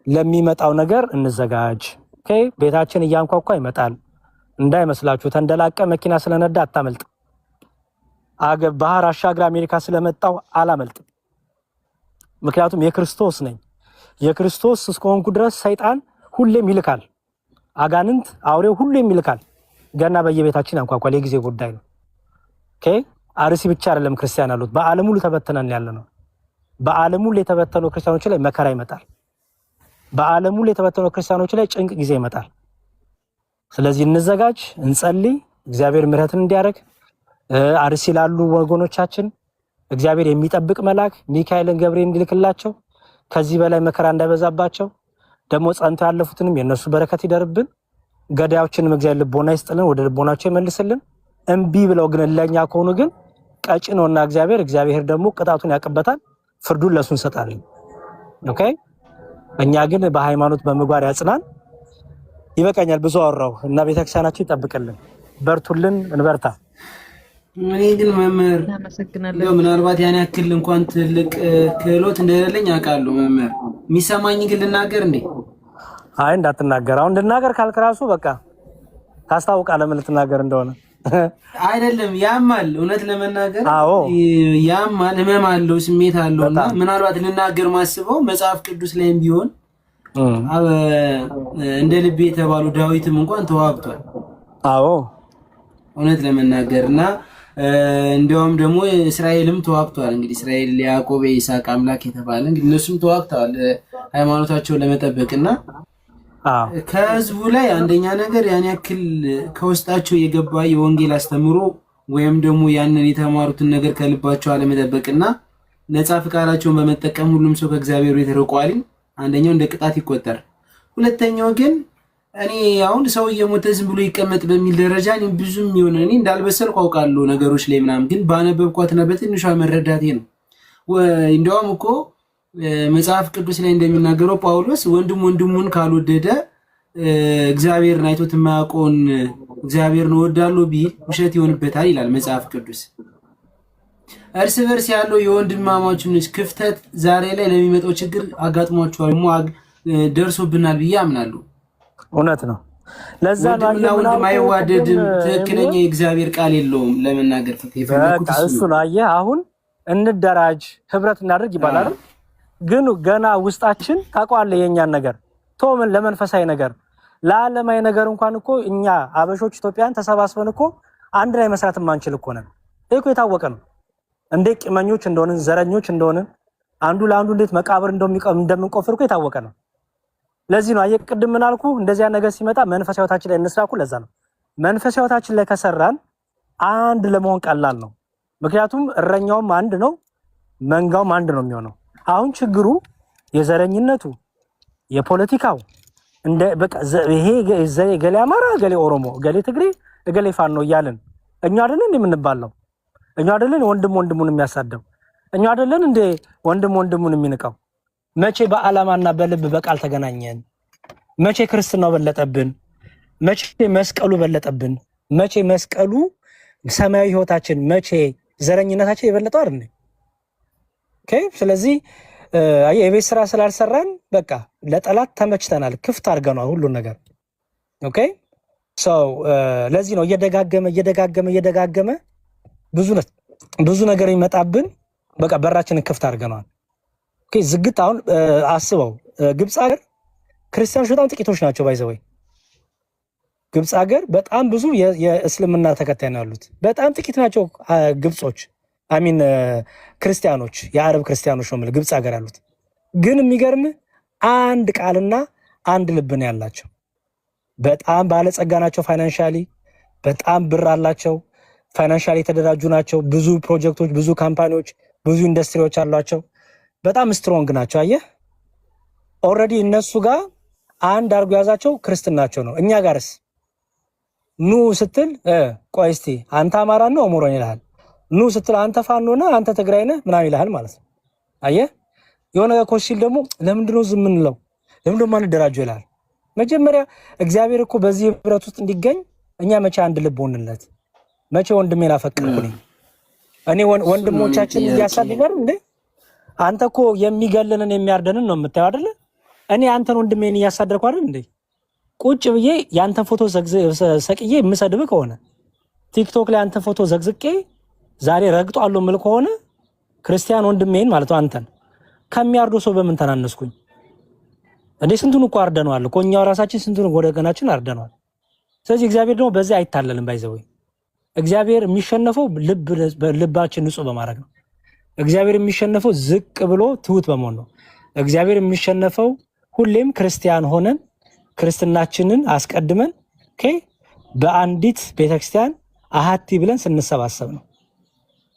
ለሚመጣው ነገር እንዘጋጅ። ኦኬ ቤታችን እያንኳኳ ይመጣል እንዳይመስላችሁ። ተንደላቀ መኪና ስለነዳ አታመልጥ። ባህር አሻግራ አሜሪካ ስለመጣው አላመልጥ። ምክንያቱም የክርስቶስ ነኝ። የክርስቶስ እስከሆንኩ ድረስ ሰይጣን ሁሌም ይልካል። አጋንንት አውሬው ሁሌም ይልካል። ገና በየቤታችን ያንኳኳል። የጊዜ ጉዳይ ነው። ኦኬ አርሲ ብቻ አይደለም ክርስቲያን አሉት። በዓለም ሁሉ ተበተነን ያለነው። በዓለም ሁሉ የተበተኑ ክርስቲያኖች ላይ መከራ ይመጣል። በዓለም ሁሉ የተበተኑ ክርስቲያኖች ላይ ጭንቅ ጊዜ ይመጣል። ስለዚህ እንዘጋጅ፣ እንጸልይ፣ እግዚአብሔር ምሕረትን እንዲያደርግ አርሲ ላሉ ወገኖቻችን እግዚአብሔር የሚጠብቅ መልአክ ሚካኤልን ገብርኤል እንዲልክላቸው ከዚህ በላይ መከራ እንዳይበዛባቸው ደግሞ ጸንተው ያለፉትንም የነሱ በረከት ይደርብን። ገዳዮችንም እግዚአብሔር ልቦና ይስጥልን፣ ወደ ልቦናቸው ይመልስልን። እምቢ ብለው ግን ለኛ ከሆኑ ግን ቀጭ ነውና እግዚአብሔር ደግሞ ቅጣቱን ያቀበታል፣ ፍርዱን ለሱ እንሰጣለን። ኦኬ እኛ ግን በሃይማኖት በምግባር ያጽናን። ይበቃኛል፣ ብዙ አወራው እና ቤተክርስቲያናችን ይጠብቅልን። በርቱልን፣ እንበርታ። እኔ ግን መምህር ምናልባት ያን ያክል እንኳን ትልቅ ክህሎት እንደሌለኝ አውቃለሁ። መምህር የሚሰማኝ ግን ልናገር እንዴ? አይ እንዳትናገር። አሁን እንድናገር ካልክ ራሱ በቃ ታስታውቃለህ ምን ልትናገር እንደሆነ። አይደለም ያማል፣ እውነት ለመናገር አዎ ያማል፣ ህመም አለው፣ ስሜት አለውና ምናልባት ልናገር ማስበው መጽሐፍ ቅዱስ ላይም ቢሆን እንደ ልቤ የተባሉ ዳዊትም እንኳን ተዋግቷል። አዎ እውነት ለመናገርና እንዲያውም ደግሞ እስራኤልም ተዋግቷል። እንግዲህ እስራኤል ያዕቆብ የይስሐቅ አምላክ የተባለ እንግዲህ እነሱም ተዋግተዋል ሃይማኖታቸውን ለመጠበቅና ከህዝቡ ላይ አንደኛ ነገር ያን ያክል ከውስጣቸው የገባ የወንጌል አስተምሮ ወይም ደግሞ ያንን የተማሩትን ነገር ከልባቸው አለመጠበቅና ነፃ ፍቃዳቸውን በመጠቀም ሁሉም ሰው ከእግዚአብሔር ቤት ርቋል። አንደኛው እንደ ቅጣት ይቆጠር። ሁለተኛው ግን እኔ አሁን ሰው እየሞተ ዝም ብሎ ይቀመጥ በሚል ደረጃ እኔ ብዙም ይሆን እኔ እንዳልበሰልኩ አውቃለሁ ነገሮች ላይ ምናምን፣ ግን ባነበብኳትና በትንሿ መረዳቴ ነው። እንደውም እኮ መጽሐፍ ቅዱስ ላይ እንደሚናገረው ጳውሎስ ወንድሙን ካልወደደ እግዚአብሔርን አይቶት የማያውቀውን እግዚአብሔርን እወዳለሁ ቢል ውሸት ይሆንበታል ይላል መጽሐፍ ቅዱስ። እርስ በርስ ያለው የወንድማማችነት ክፍተት ዛሬ ላይ ለሚመጣው ችግር አጋጥሟቸዋል፣ ደርሶብናል ብዬ አምናለሁ። እውነት ነው። ለዛ ነው ወንድም አይዋደድም፣ ትክክለኛ የእግዚአብሔር ቃል የለውም ለመናገር ተፈለኩት እሱ ነው። አየህ አሁን እንደራጅ ህብረት እናድርግ ይባላል፣ ግን ገና ውስጣችን ታውቀዋለህ የኛን ነገር ቶምን ለመንፈሳዊ ነገር ለዓለማዊ ነገር እንኳን እኮ እኛ አበሾች ኢትዮጵያን ተሰባስበን እኮ አንድ ላይ መስራት ማንችል እኮ ነን። እኮ የታወቀ ነው። እንደ ቂመኞች እንደሆነን ዘረኞች እንደሆነን አንዱ ለአንዱ እንዴት መቃብር እንደምንቆፍር እኮ የታወቀ ነው። ለዚህ ነው አየቅድም ምን አልኩ፣ እንደዚያ ነገር ሲመጣ መንፈሳዊ ህይወታችን ላይ እንስራኩ። ለዛ ነው መንፈሳዊ ህይወታችን ላይ ከሰራን አንድ ለመሆን ቀላል ነው። ምክንያቱም እረኛውም አንድ ነው፣ መንጋውም አንድ ነው የሚሆነው። አሁን ችግሩ የዘረኝነቱ የፖለቲካው እንደ በቃ ይሄ ገሌ አማራ፣ ገሌ ኦሮሞ፣ ገሌ ትግሬ፣ ገሌ ፋኖ እያልን እኛ አይደለን የምንባለው? እኛ አይደለን ወንድሙን የሚያሳደው? እኛ አይደለን እንደ ወንድሙን የሚንቀው? መቼ በዓላማና በልብ በቃል ተገናኘን? መቼ ክርስትናው በለጠብን? መቼ መስቀሉ በለጠብን? መቼ መስቀሉ ሰማያዊ ህይወታችን፣ መቼ ዘረኝነታችን የበለጠው አይደል? ኦኬ። ስለዚህ የቤት ስራ ስላልሰራን በቃ ለጠላት ተመችተናል፣ ክፍት አድርገናል ሁሉን ነገር። ኦኬ። ለዚህ ነው እየደጋገመ ብዙ ነገር ይመጣብን። በቃ በራችንን ክፍት አድርገናል። ኦኬ። ዝግት አሁን አስበው፣ ግብጽ ሀገር ክርስቲያኖች በጣም ጥቂቶች ናቸው። ባይዘወይ ግብጽ ሀገር በጣም ብዙ የእስልምና ተከታይ ነው ያሉት፣ በጣም ጥቂት ናቸው ግብጾች ክርስቲያኖች፣ የአረብ ክርስቲያኖች ነው ማለት ግብጽ ሀገር ያሉት። ግን የሚገርም አንድ ቃልና አንድ ልብ ነው ያላቸው። በጣም ባለጸጋ ናቸው፣ ፋይናንሻሊ በጣም ብር አላቸው። ፋይናንሻሊ የተደራጁ ናቸው። ብዙ ፕሮጀክቶች፣ ብዙ ካምፓኒዎች፣ ብዙ ኢንዱስትሪዎች አሏቸው። በጣም ስትሮንግ ናቸው። አየህ ኦልሬዲ እነሱ ጋር አንድ አድርጎ ያዛቸው ክርስትናቸው ነው። እኛ ጋርስ ኑ ስትል ቆይ እስቲ አንተ አማራ ነው ኦሮሞ ይልሃል። ኑ ስትል አንተ ፋኖ ነህ አንተ ትግራይ ነህ ምናምን ይልሃል ማለት ነው። አየህ የሆነ ኮሽል ደግሞ ለምንድነው ዝም እንለው ለምንድነው ማንደራጀው ይልሃል። መጀመሪያ እግዚአብሔር እኮ በዚህ ህብረት ውስጥ እንዲገኝ እኛ መቼ አንድ ልብ ሆንለት? መቼ ወንድሜን አፈቀርኩኝ? እኔ ወንድሞቻችን እያሳደጋል እንዴ? አንተ እኮ የሚገለንን የሚያርደንን ነው የምታየው አይደለ? እኔ አንተን ወንድሜን እያሳደርኩ አይደል እንዴ? ቁጭ ብዬ ያንተን ፎቶ ሰቅዬ የምሰድብ ከሆነ ቲክቶክ ላይ አንተን ፎቶ ዘግዝቄ ዛሬ ረግጧለሁ የምል ከሆነ ክርስቲያን ወንድሜን ማለት ነው አንተን ከሚያርዶ ሰው በምን ተናነስኩኝ እንዴ? ስንቱን እኮ አርደነዋል እኮ እኛው ራሳችን ስንቱን ወደገናችን አርደነዋል። ስለዚህ እግዚአብሔር ደግሞ በዚህ አይታለልም። ባይዘው እግዚአብሔር የሚሸነፈው ልባችን ንጹህ በማድረግ ነው። እግዚአብሔር የሚሸነፈው ዝቅ ብሎ ትሁት በመሆን ነው። እግዚአብሔር የሚሸነፈው ሁሌም ክርስቲያን ሆነን ክርስትናችንን አስቀድመን በአንዲት ቤተክርስቲያን አሃቲ ብለን ስንሰባሰብ ነው።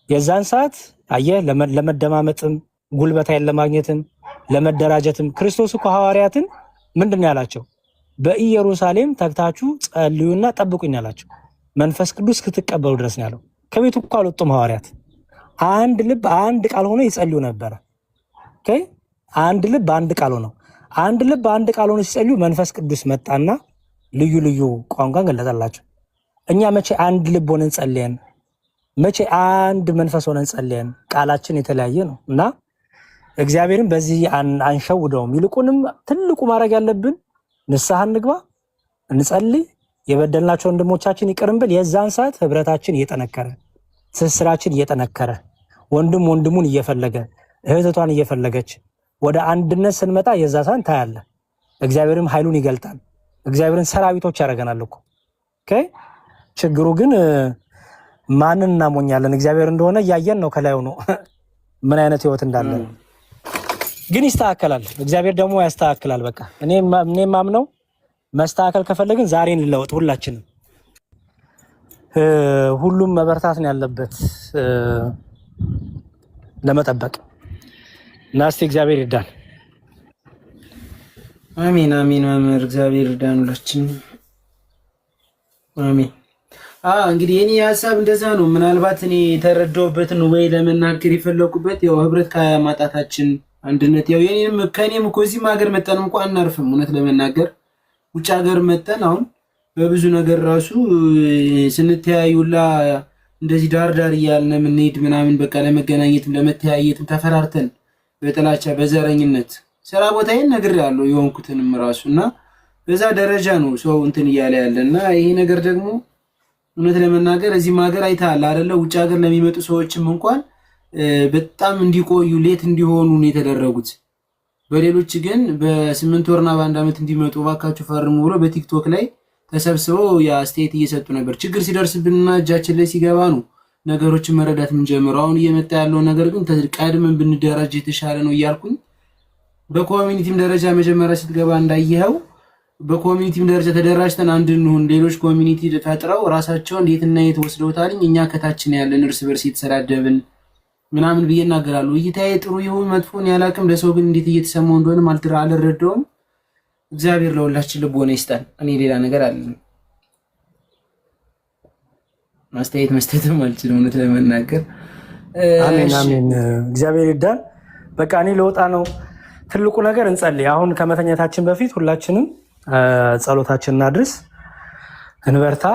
የዛን ሰዓት አየህ ለመደማመጥም ጉልበት ኃይል ለማግኘትም ለመደራጀትም ክርስቶስ እኮ ሐዋርያትን ምንድነው ያላቸው? በኢየሩሳሌም ተግታችሁ ጸልዩና ጠብቁኝ ያላቸው መንፈስ ቅዱስ ክትቀበሉ ድረስ ነው ያለው። ከቤቱ እኮ አልወጡም ሐዋርያት። አንድ ልብ አንድ ቃል ሆኖ ይጸልዩ ነበር። አንድ ልብ አንድ ቃል ሆኖ ሲጸልዩ መንፈስ ቅዱስ መጣና ልዩ ልዩ ቋንቋ ገለጠላቸው። እኛ መቼ አንድ ልብ ሆነን ጸልየን፣ መቼ አንድ መንፈስ ሆነን ጸልየን? ቃላችን የተለያየ ነው እና እግዚአብሔርን በዚህ አንሸውደውም። ይልቁንም ትልቁ ማድረግ ያለብን ንስሐ እንግባ፣ እንጸልይ፣ የበደልናቸው ወንድሞቻችን ይቅርም ብል የዛን ሰዓት ህብረታችን እየጠነከረ ትስስራችን እየጠነከረ ወንድም ወንድሙን እየፈለገ እህቷን እየፈለገች ወደ አንድነት ስንመጣ የዛ ሰዓት ታያለ። እግዚአብሔርም ኃይሉን ይገልጣል። እግዚአብሔርን ሰራዊቶች ያደርገናል እኮ። ችግሩ ግን ማንን እናሞኛለን? እግዚአብሔር እንደሆነ እያየን ነው። ከላዩ ነው ምን አይነት ህይወት እንዳለ ግን ይስተካከላል። እግዚአብሔር ደግሞ ያስተካክላል። በቃ እኔ ማምነው መስተካከል ከፈለግን ዛሬ እንለወጥ። ሁላችንም ሁሉም መበርታት ነው ያለበት ለመጠበቅ እና እስቲ እግዚአብሔር ይርዳን። አሜን አሜን። መምህር እግዚአብሔር ይርዳን ሁላችንም። አሜን። እንግዲህ የኔ ሀሳብ እንደዛ ነው። ምናልባት እኔ የተረዳሁበትን ወይ ለመናገር የፈለኩበት ያው ህብረት ከማጣታችን አንድነት ያው ከኔም እኮ እዚህም ሀገር መጠን እንኳን አናርፍም። እውነት ለመናገር ውጭ ሀገር መጠን አሁን በብዙ ነገር ራሱ ስንተያዩላ እንደዚህ ዳር ዳር እያልን የምንሄድ ምናምን በቃ ለመገናኘትም ለመተያየትም ተፈራርተን በጥላቻ በዘረኝነት ስራ ቦታዬን ነግሬያለሁ የሆንኩትንም ራሱና በዛ ደረጃ ነው ሰው እንትን እያለ ያለና ይሄ ነገር ደግሞ እውነት ለመናገር እዚህም ሀገር አይተሃል አይደለ? ውጭ ሀገር ለሚመጡ ሰዎችም እንኳን በጣም እንዲቆዩ ሌት እንዲሆኑ ነው የተደረጉት። በሌሎች ግን በ8 ወርና በ1 ዓመት እንዲመጡ ባካችሁ ፈርሙ ብሎ በቲክቶክ ላይ ተሰብስበው የአስተያየት እየሰጡ ነበር። ችግር ሲደርስብንና እጃችን ላይ ሲገባ ነው ነገሮችን መረዳት የምንጀምረው። አሁን እየመጣ ያለው ነገር ግን ቀድመን ብንደራጅ የተሻለ ነው እያልኩኝ በኮሚኒቲም ደረጃ መጀመሪያ ስትገባ እንዳየኸው በኮሚኒቲም ደረጃ ተደራጅተን አንድ እንሁን። ሌሎች ኮሚኒቲ ፈጥረው ራሳቸውን የትና የት ወስደውታልኝ እኛ ከታችን ያለን እርስ በርስ የተሰዳደብን ምናምን ብዬ እናገራለሁ። እይታዬ ጥሩ ይሁን መጥፎን ያላቅም ለሰው ግን እንዴት እየተሰማው እንደሆነ አልረዳውም። እግዚአብሔር ለሁላችን ልቦና ይስጠን። እኔ ሌላ ነገር አለኝ ማስተያየት መስጠትም አልችልም እውነት ለመናገር። አሜን አሜን። እግዚአብሔር ይርዳን። በቃ እኔ ለወጣ ነው። ትልቁ ነገር እንጸልይ። አሁን ከመተኛታችን በፊት ሁላችንም ጸሎታችን እናድርስ፣ እንበርታ፣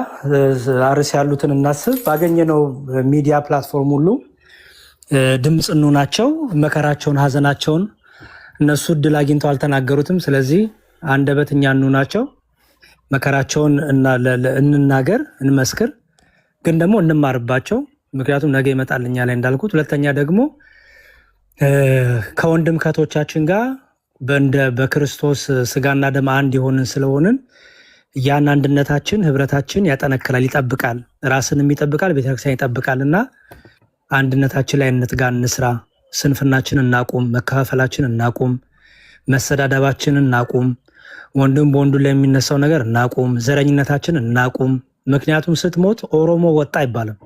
አርስ ያሉትን እናስብ። ባገኘነው ሚዲያ ፕላትፎርም ሁሉ ድምፅ እንሁናቸው። መከራቸውን ሀዘናቸውን እነሱ እድል አግኝተው አልተናገሩትም። ስለዚህ አንደበት እኛ እንሁናቸው። መከራቸውን እንናገር፣ እንመስክር፣ ግን ደግሞ እንማርባቸው። ምክንያቱም ነገ ይመጣልኛ ላይ እንዳልኩት። ሁለተኛ ደግሞ ከወንድም ከቶቻችን ጋር በክርስቶስ ስጋና ደም አንድ የሆንን ስለሆንን ያን አንድነታችን ህብረታችን ያጠነክራል፣ ይጠብቃል፣ ራስንም ይጠብቃል፣ ቤተክርስቲያን ይጠብቃል። እና አንድነታችን ላይ እንትጋ፣ እንስራ። ስንፍናችን እናቁም፣ መከፋፈላችን እናቁም፣ መሰዳደባችን እናቁም፣ ወንድም በወንዱ ላይ የሚነሳው ነገር እናቁም፣ ዘረኝነታችን እናቁም። ምክንያቱም ስትሞት ኦሮሞ ወጣ አይባልም፣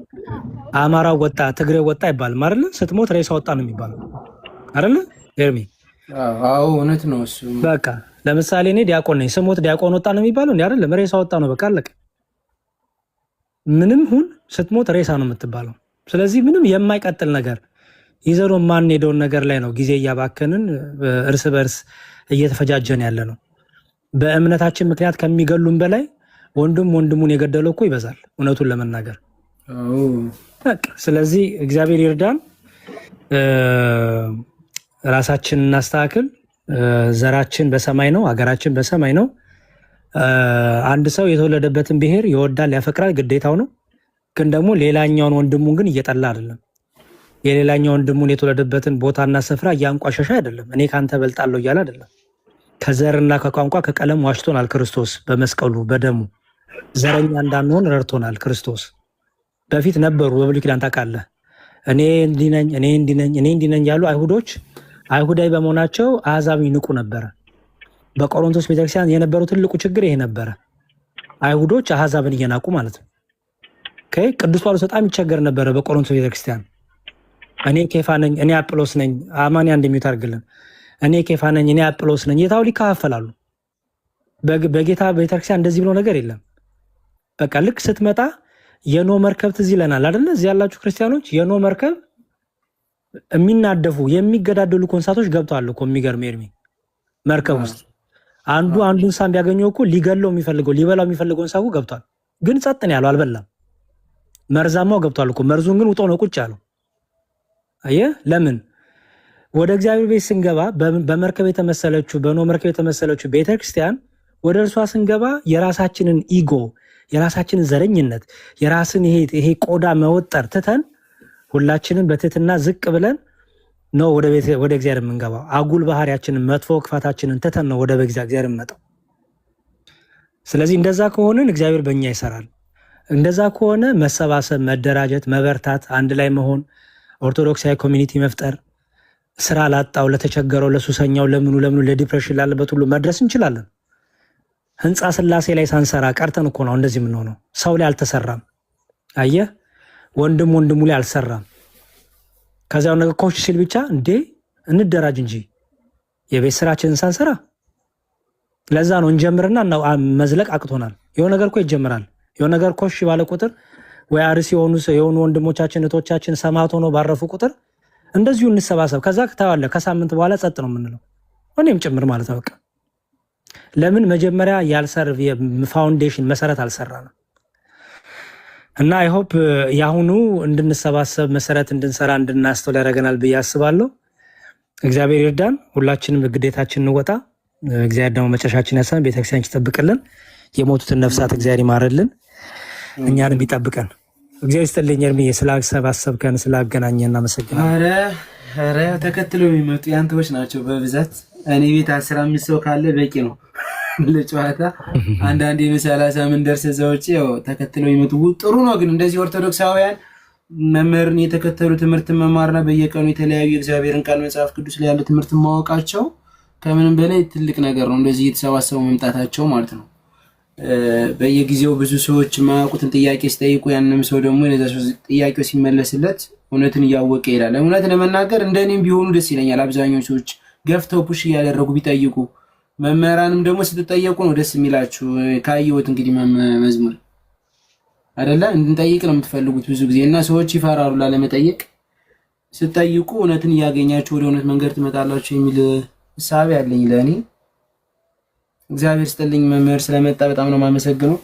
አማራው ወጣ፣ ትግሬው ወጣ አይባልም አይደለ? ስትሞት ሬሳ ወጣ ነው የሚባለው አይደለ? ኤርሚ አዎ እውነት ነው እሱ። በቃ ለምሳሌ እኔ ዲያቆን ነኝ፣ ስሞት ዲያቆን ወጣ ነው የሚባለው እንዴ? አይደለም፣ ሬሳ ወጣ ነው በቃ አለቀ። ምንም ሁን ስትሞት ሬሳ ነው የምትባለው። ስለዚህ ምንም የማይቀጥል ነገር ይዘሮ የማንሄደውን ነገር ላይ ነው ጊዜ እያባከንን እርስ በርስ እየተፈጃጀን ያለ ነው። በእምነታችን ምክንያት ከሚገሉን በላይ ወንድም ወንድሙን የገደለው እኮ ይበዛል፣ እውነቱን ለመናገር። ስለዚህ እግዚአብሔር ይርዳን፣ ራሳችን እናስተካክል። ዘራችን በሰማይ ነው፣ ሀገራችን በሰማይ ነው። አንድ ሰው የተወለደበትን ብሔር ይወዳል፣ ያፈቅራል፣ ግዴታው ነው። ግን ደግሞ ሌላኛውን ወንድሙን ግን እየጠላ አይደለም። የሌላኛው ወንድሙን የተወለደበትን ቦታና ስፍራ እያንቋሸሸ አይደለም። እኔ ካንተ በልጣለሁ እያለ አይደለም። ከዘርና ከቋንቋ ከቀለም ዋሽቶናል ክርስቶስ በመስቀሉ በደሙ። ዘረኛ እንዳንሆን ረድቶናል ክርስቶስ። በፊት ነበሩ በብሉይ ኪዳን ታውቃለህ፣ እኔ እንዲህ ነኝ እኔ እንዲህ ነኝ እኔ እንዲህ ነኝ ያሉ አይሁዶች አይሁዳዊ በመሆናቸው አሕዛብ ይንቁ ነበረ። በቆሮንቶስ ቤተክርስቲያን የነበረው ትልቁ ችግር ይሄ ነበረ። አይሁዶች አሕዛብን እየናቁ ማለት ነው። ቅዱስ ጳውሎስ በጣም ይቸገር ነበረ በቆሮንቶስ ቤተክርስቲያን። እኔ ኬፋ ነኝ እኔ አጵሎስ ነኝ፣ አማንያ እንደሚዩት አድርግልን። እኔ ኬፋ ነኝ እኔ አጵሎስ ነኝ የታው ሊካፈላሉ። በጌታ ቤተክርስቲያን እንደዚህ ብሎ ነገር የለም። በቃ ልክ ስትመጣ የኖ መርከብ ትዝ ይለናል አይደለ? እዚህ ያላችሁ ክርስቲያኖች የኖ መርከብ የሚናደፉ የሚገዳደሉ ኮንሳቶች ገብተዋል እኮ። የሚገርም ኤርሚ መርከብ ውስጥ አንዱ አንዱን ሳም ቢያገኘው እኮ ሊገለው የሚፈልገው ሊበላው የሚፈልገውን ሳቡ ገብቷል። ግን ጸጥ ነው ያለው፣ አልበላም። መርዛማው ገብቷል እኮ። መርዙን ግን ውጦ ነው ቁጭ ያለው። አየህ ለምን? ወደ እግዚአብሔር ቤት ስንገባ በመርከብ የተመሰለችው በኖ መርከብ የተመሰለችው ቤተክርስቲያን ወደ እርሷ ስንገባ የራሳችንን ኢጎ የራሳችንን ዘረኝነት የራስን ይሄ ቆዳ መወጠር ትተን ሁላችንን በትህትና ዝቅ ብለን ነው ወደ እግዚአብሔር የምንገባው። አጉል ባህሪያችንን መጥፎ ክፋታችንን ትተን ነው ወደ እግዚአብሔር የምንመጣው። ስለዚህ እንደዛ ከሆነን እግዚአብሔር በእኛ ይሰራል። እንደዛ ከሆነ መሰባሰብ፣ መደራጀት፣ መበርታት፣ አንድ ላይ መሆን፣ ኦርቶዶክሳዊ ኮሚኒቲ መፍጠር፣ ስራ ላጣው፣ ለተቸገረው፣ ለሱሰኛው፣ ለምኑ ለዲፕሬሽን ላለበት ሁሉ መድረስ እንችላለን። ህንፃ ስላሴ ላይ ሳንሰራ ቀርተን እኮ ነው እንደዚህ የምንሆነው። ሰው ላይ አልተሰራም። አየህ ወንድሙ ላይ አልሰራም። ከዚያው ነገር ኮሽ ሲል ብቻ እንዴ እንደራጅ እንጂ የቤት ስራችንን ሳንሰራ። ለዛ ነው እንጀምርና መዝለቅ አቅቶናል። የሆነ ነገር እኮ ይጀምራል። የሆነ ነገር ኮሽ ባለ ቁጥር ወይ አርሲ የሆኑ ወንድሞቻችን እህቶቻችን ሰማዕት ሆነው ባረፉ ቁጥር እንደዚሁ እንሰባሰብ። ከዛ ታዋለ ከሳምንት በኋላ ጸጥ ነው የምንለው፣ እኔም ጭምር ማለት ነው። በቃ ለምን መጀመሪያ ያልሰርቭ ፋውንዴሽን መሰረት አልሰራንም። እና አይ ሆፕ የአሁኑ እንድንሰባሰብ መሰረት እንድንሰራ እንድናስተውል ያደርገናል ብዬ አስባለሁ። እግዚአብሔር ይርዳን፣ ሁላችንም ግዴታችን እንወጣ። እግዚአብሔር ደግሞ መጨረሻችን ያሰን፣ ቤተክርስቲያን ይጠብቅልን፣ የሞቱትን ነፍሳት እግዚአብሔር ይማርልን፣ እኛንም ይጠብቀን። እግዚአብሔር ይስጥልኝ። እርምዬ ስላሰባሰብከን ስላገናኘን እናመሰግናለን። ኧረ ተከትለው የሚመጡ ያንተዎች ናቸው በብዛት። እኔ ቤት 15 ሰው ካለ በቂ ነው ለጨዋታ። አንዳንዴ በ30 ምን ደርስ እዛ ውጪ ያው ተከትለው የሚመጡ ጥሩ ነው። ግን እንደዚህ ኦርቶዶክሳውያን መምህርን የተከተሉ ትምህርት መማርና በየቀኑ የተለያዩ የእግዚአብሔርን ቃል መጽሐፍ ቅዱስ ላይ ያለ ትምህርት ማወቃቸው ከምንም በላይ ትልቅ ነገር ነው። እንደዚህ የተሰባሰቡ መምጣታቸው ማለት ነው። በየጊዜው ብዙ ሰዎች የማያውቁትን ጥያቄ ሲጠይቁ ያንም ሰው ደግሞ ለዛ ሰው ጥያቄው ሲመለስለት እውነትን እያወቀ ይላል። እውነት ለመናገር እንደኔም ቢሆኑ ደስ ይለኛል። አብዛኞቹ ሰዎች ገፍተው ፑሽ እያደረጉ ቢጠይቁ፣ መምህራንም ደግሞ ስትጠየቁ ነው ደስ የሚላችሁ። ካየሁት እንግዲህ መዝሙር አይደለ እንድንጠይቅ ነው የምትፈልጉት ብዙ ጊዜ እና ሰዎች ይፈራሉ ላለመጠየቅ። ስትጠይቁ እውነትን እያገኛችሁ ወደ እውነት መንገድ ትመጣላችሁ የሚል ሐሳብ ያለኝ ለእኔ። እግዚአብሔር ስጥልኝ መምህር ስለመጣ በጣም ነው የማመሰግነው።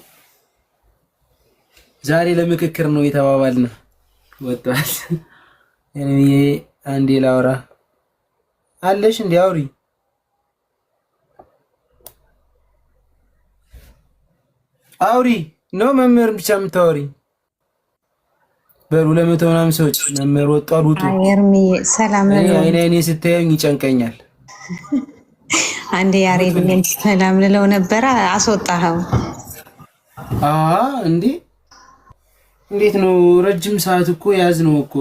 ዛሬ ለምክክር ነው የተባባልን ወጣት። እኔ አንዴ ላውራ አለሽ እንዴ? አውሪ። አውሪ ነው መምህር ብቻ የምታወሪ? በሉ 200 ምናምን ሰዎች መምህር ወጣው ውጡ። አየርሚ ሰላም ነው። እኔ ስታየኝ ይጨንቀኛል። አንዴ ያሬድን ሰላም ልለው ነበረ አስወጣኸው። እንዴት ነው? ረጅም ሰዓት እኮ ያዝነው እኮ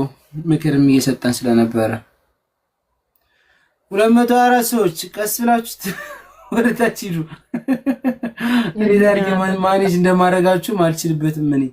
ምክርም እየሰጠን ስለነበረ 204 ሰዎች ቀስ ብላችሁ ወደታች ሂዱ። እኔ ዛሬ ማኔጅ እንደማደርጋችሁ አልችልበትም እኔ